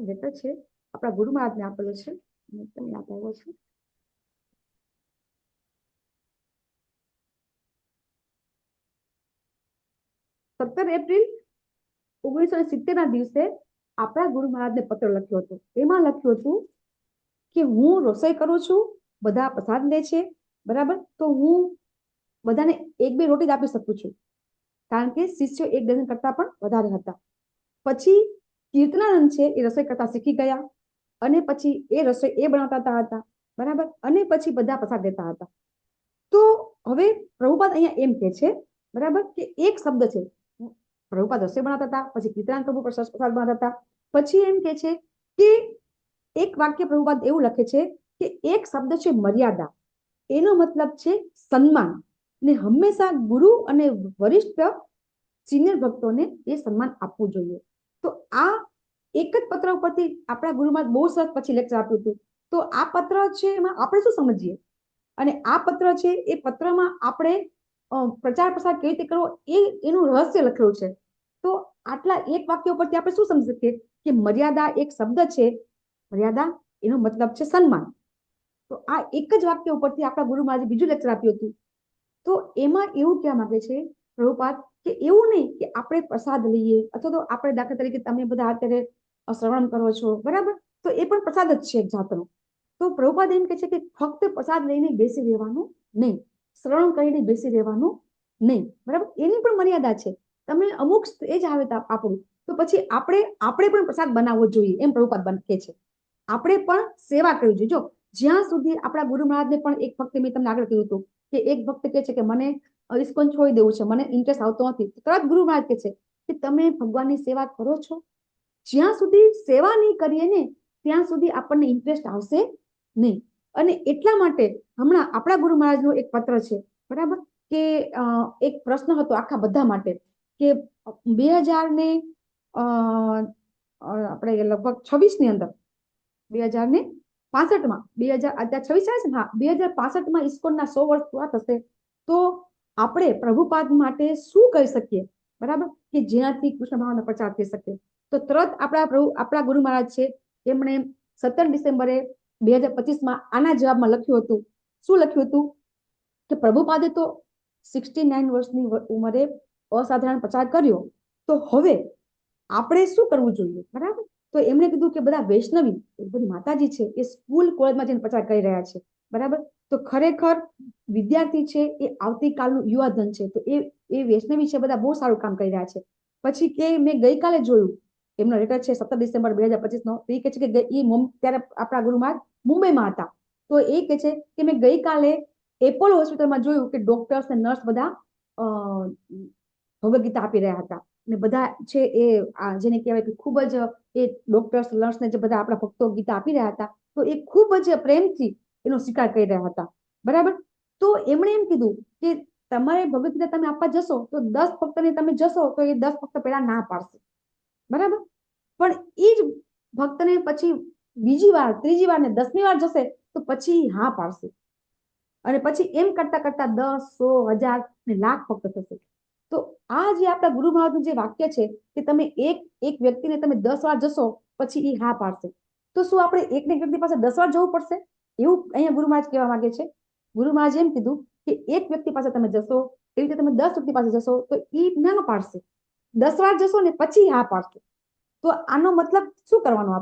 લેટર છે આપણા ગુરુ મહારાજને આપેલો છે, તમને આપ્યો છે. 17 એપ્રિલ 1970 ના દિવસે આપણા ગુરુ મહારાજને પત્ર લખ્યો હતો. એમાં લખ્યું હતું કે હું રસોઈ કરું છું, બધા પ્રસાદ લે છે, બરાબર? તો હું બધાને 1-2 રોટી જ આપી શકું છું, કારણ કે શિષ્યો 1 ડઝન કરતા પણ વધારે હતા. પછી કીર્તનાનંદ છે એ રસોઈ કરતા શીખી ગયા અને પછી એ રસોઈ એ બનાવતા હતા, બરાબર, અને પછી બધા પ્રસાદ લેતા હતા. તો હવે પ્રભુપાદ અહીંયા એમ કે છે, બરાબર, કે એક શબ્દ છે, પ્રભુપાદ રસોઈ બનાવતા હતા, પછી કીર્તનાનંદ પ્રભુ પ્રસાદ બનાવતા હતા, પછી એમ કે છે કે એક વાક્ય પ્રભુપાદ એવું લખે છે કે એક શબ્દ છે મર્યાદા, એનો મતલબ છે સન્માન, ને હંમેશા ગુરુ અને વરિષ્ઠ સિનિયર ભક્તોને એ સન્માન આપવું જોઈએ. તો આ એક જ પત્ર ઉપરથી આપણા ગુરુમાં બહુ સરસ પછી લેક્ચર આપ્યું હતું. તો આ પત્ર છે એમાં આપણે શું સમજીએ, અને આ પત્ર છે એ પત્રમાં આપણે પ્રચાર પ્રસાર કેવી રીતે કરવો એનું રહસ્ય લખેલું છે. તો આટલા એક વાક્ય ઉપરથી આપણે શું સમજી શકીએ કે મર્યાદા એક શબ્દ છે, મર્યાદા એનો મતલબ છે સન્માન. તો આ એક જ વાક્ય ઉપરથી આપણા ગુરુ મહારાજે બીજું લેક્ચર આપ્યું હતું. તો એમાં એવું કહેવા માંગે છે પ્રભુપાદ કે એવું નહીં કે આપણે પ્રસાદ લઈએ, અથવા તો આપણે દાખલા તરીકે તમે બધા અત્યારે શ્રવણ કરો છો, બરાબર, તો એ પણ પ્રસાદ જ છે એક જાતનો. તો પ્રભુપાદ એમ કહે છે કે ફક્ત પ્રસાદ લઈને બેસી રહેવાનું નહીં, શ્રવણ કરીને બેસી રહેવાનું નહીં, બરાબર, એની પણ મર્યાદા છે. તમે અમુક સ્ટેજ આવે આપણું, તો પછી આપણે પણ પ્રસાદ બનાવવો જોઈએ, એમ પ્રભુપાદ કહે છે. આપણે પણ સેવા કરવી જોઈએ. જો જ્યાં સુધી આપણા ગુરુ મહારાજને પણ એક ભક્ત, મેં તમને આગળ કહ્યું હતું કે એક ભક્ત કહે છે કે મને ઇસ્કોન છોડી દેવું છે, મને ઇન્ટરેસ્ટ આવતો નથી, તરત ગુરુ મહારાજ કહે છે કે તમે ભગવાનની સેવા કરો છો, જ્યાં સુધી સેવા નહીં કરીએ ને ત્યાં સુધી આપણને ઇન્ટરેસ્ટ આવશે નહીં. અને એટલા માટે હમણાં આપણા ગુરુ મહારાજનો એક પત્ર છે, બરાબર, કે એક પ્રશ્ન હતો આખા બધા માટે કે આપણે લગભગ 26 ની અંદર 2065માં 2026 આવે છે, હા, 2065માં ઇસ્કોનના 100 વર્ષ પૂરા થશે. તો આપણે પ્રભુપાદ માટે શું કરી શકીએ, બરાબર, કે જેનાથી કૃષ્ણ ભાવનો પ્રચાર થઈ શકે. તો તરત આપણા ગુરુ મહારાજ છે એમણે 17 ડિસેમ્બરે 2025માં આના જવાબમાં લખ્યું હતું. શું લખ્યું હતું કે પ્રભુપાદે તો 69 વર્ષની ઉંમરે અસાધારણ પ્રચાર કર્યો, તો હવે આપણે શું કરવું જોઈએ, બરાબર. તો એમણે કીધું કે બધા વૈષ્ણવી, બધી માતાજી છે એ સ્કૂલ કોલેજમાં જઈને પ્રચાર કરી રહ્યા છે, બરાબર. તો ખરેખર વિદ્યાર્થી છે એ આવતીકાલનું યુવાધન છે. તો એ વૈષ્ણવી છે બધા બહુ સારું કામ કરી રહ્યા છે. પછી કે મેં ગઈકાલે જોયું, એમનો લેટર છે 17 ડિસેમ્બર 2025નો, તો એ કહે છે કે ત્યારે આપણા ગુરુ મહારાજ મુંબઈમાં હતા. તો એ કહે છે કે મેં ગઈકાલે એપોલો હોસ્પિટલમાં જોયું કે ડોક્ટર્સ ને નર્સ બધા ભગવદ ગીતા આપી રહ્યા હતા, ને બધા છે એ જેને કહેવાય કે ખૂબ જ એ ડોક્ટર્સ નર્સ ને જે બધા આપણા ભક્તો ગીતા આપી રહ્યા હતા, તો એ ખૂબ જ પ્રેમથી એનો સ્વીકાર કરી રહ્યા હતા, બરાબર. તો એમણે એમ કીધું કે તમારે ભગવદ ગીતા તમે આપવા જશો તો 10 ભક્તને તમે જશો તો એ 10 ભક્ત પહેલા ના પાડશે, બરાબર, પણ એ જ ભક્તને પછી બીજી વાર, ત્રીજી વાર ને 10મી વાર જશે તો પછી હા પાડશે, અને પછી એમ કરતા કરતા 10, 100, 1000 ને લાખ ભક્ત થશે. તો આ જે આપણા ગુરુ મહારાજનું જે વાક્ય છે કે તમે એક વ્યક્તિને તમે 10 વાર જશો પછી એ હા પાડશે, તો શું આપણે એક વ્યક્તિ પાસે 10 વાર જવું પડશે? એવું અહીંયા ગુરુ મહારાજ કહેવા માંગે છે. ગુરુ મહારાજ એમ કીધું કે એક વ્યક્તિ પાસે તમે જશો, એ રીતે તમે 10 વ્યક્તિ પાસે જશો તો એ ના પાડશે, 10 વાર જશો ને પછી હા પાડશે. તો આનો મતલબ શું કરવાનું?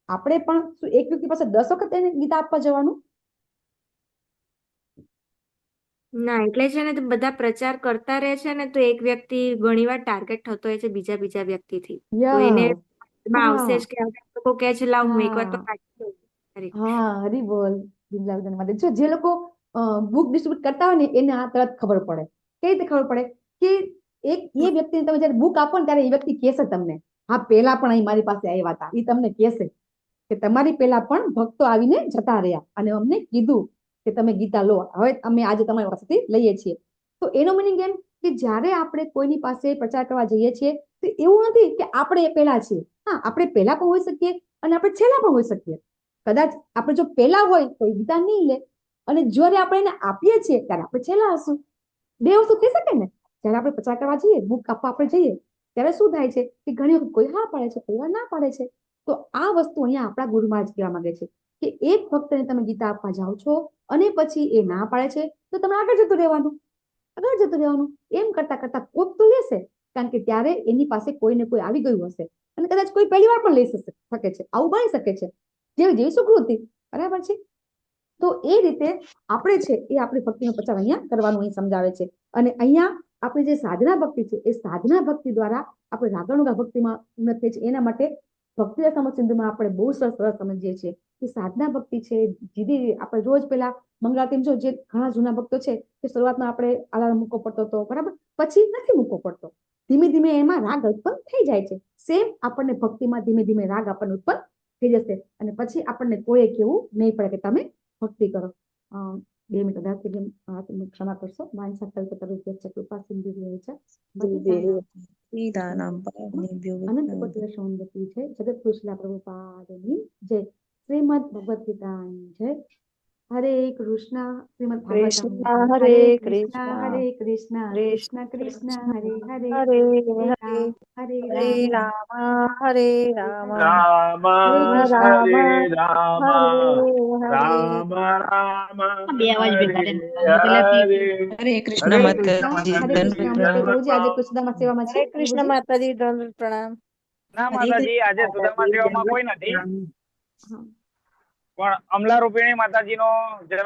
આપણે પણ શું એક વ્યક્તિ પાસે 10 વખત એને ગીતા આપવા જવાનું? ના, એટલે છે ને તો બધા પ્રચાર કરતા રહે છે ને તો એક વ્યક્તિ ઘણીવાર ટાર્ગેટ થતો હોય છે બીજા વ્યક્તિથી, તો એને આવશે જ કે લોકો કહે છે લાવ હું એકવાર તો હરી બોલ. જે લોકો બુક ડિસ્ટ્રીબ્યુટ કરતા હોય ને એને આ તરત ખબર પડે. કઈ રીતે ખબર પડે કે એ વ્યક્તિને તમે જયારે બુક આપો ને ત્યારે એ વ્યક્તિ કહેશે તમને, હા પેલા પણ અહીં મારી પાસે આવ્યા હતા, એ તમને કહેશે કે તમારી પેલા પણ ભક્તો આવીને જતા રહ્યા અને અમને કીધું કે તમે ગીતા લો, હવે અમે આજે તમારી પાસેથી લઈએ છીએ. તો એનો મિનિંગ એમ કે જ્યારે આપણે કોઈની પાસે પ્રચાર કરવા જઈએ છીએ તો એવું નથી કે આપણે પહેલા છીએ. હા, આપણે પહેલા પણ હોઈ શકીએ અને આપણે છેલ્લા પણ હોઈ શકીએ. કદાચ આપણે જો પહેલા હોય તો એ ગીતા નહીં લે, અને જ્યારે આપણે એને આપીએ છીએ ત્યારે આપણે છેલ્લા હશું. બે વસ્તુ થઈ શકે ને. જ્યારે આપણે પ્રચાર કરવા જઈએ, બુક આપવા આપણે જઈએ, ત્યારે શું થાય છે કે ઘણી વખત કોઈ હા પાડે છે, કોઈ વાર ના પાડે છે. તો આ વસ્તુ અહીંયા આપણા ગુરુ મહારાજ કહેવા માંગે છે કે એક ભક્તને તમે ગીતા આપવા જાઓ છો અને પછી એ ના પાડે છે તો તમે આગળ જતું રહેવાનું. એમ કરતા કરતા કોક તો લેશે, કારણ કે ત્યારે એની પાસે કોઈ ને કોઈ આવી ગયું હશે, અને કદાચ કોઈ પહેલી વાર પણ લઈ શકે છે, આવું બની શકે છે. જેવી સુકૃતિ, બરાબર છે. તો એ રીતે આપણે છે એ આપણી ભક્તિનો પ્રચાર અહીંયા કરવાનું અહીં સમજાવે છે. અને અહીંયા આપણી જે સાધના ભક્તિ છે એ સાધના ભક્તિ દ્વારા આપણે રાગાનુગા ભક્તિમાં ઉન્નત થઈ છે. એના માટે ભક્તિ રસામૃત સિંધુમાં આપણે બહુ સરસ સમજીએ છીએ કે સાધના ભક્તિ છે જીધી આપણે રોજ પેલા મંગળારતી જો જે ઘણા જૂના ભક્તો છે કે શરૂઆતમાં આપણે અલાર્મ મૂકવો પડતો હતો, બરાબર, પછી નથી મૂકવો પડતો. ધીમે ધીમે એમાં રાગ ઉત્પન્ન થઈ જાય છે. સેમ આપણને ભક્તિમાં ધીમે ધીમે રાગ આપણને ઉત્પન્ન થઈ જશે અને પછી આપણને કોઈ કેવું નહીં પડે કે તમે ભક્તિ કરો. 2 મિનિટ વધારે ક્ષમા કરશો. મારી સાથે કૃપા સિંધુ અનંત કોટિ સૌંદર્ય છે. જગત કૃષ્ણ પ્રભુપાદની જય. શ્રીમદ ભગવદ ગીતાની જય. હરે કૃષ્ણ. શ્રીમદ ભાગવતમ હરે કૃષ્ણ કૃષ્ણ કૃષ્ણ હરે હરે હરે હરે હરે રામ રામ હરે રામ રામ રામ હરે રામ હરે રામ રામ બે અવાજ હરે ભેગા થઈને હરે હરે કૃષ્ણ હરે માતાજી. હરે કૃષ્ણ પ્રભુજી આજે કૃષ્ણદાસ સેવામાં છે. હરે કૃષ્ણ માતાજી, દંડ પ્રણામ. ના માતાજી, આજે સુદામા સેવામાં કોઈ નથી, હા. પણ અમલા રૂપિણી માતાજીનો જન્મ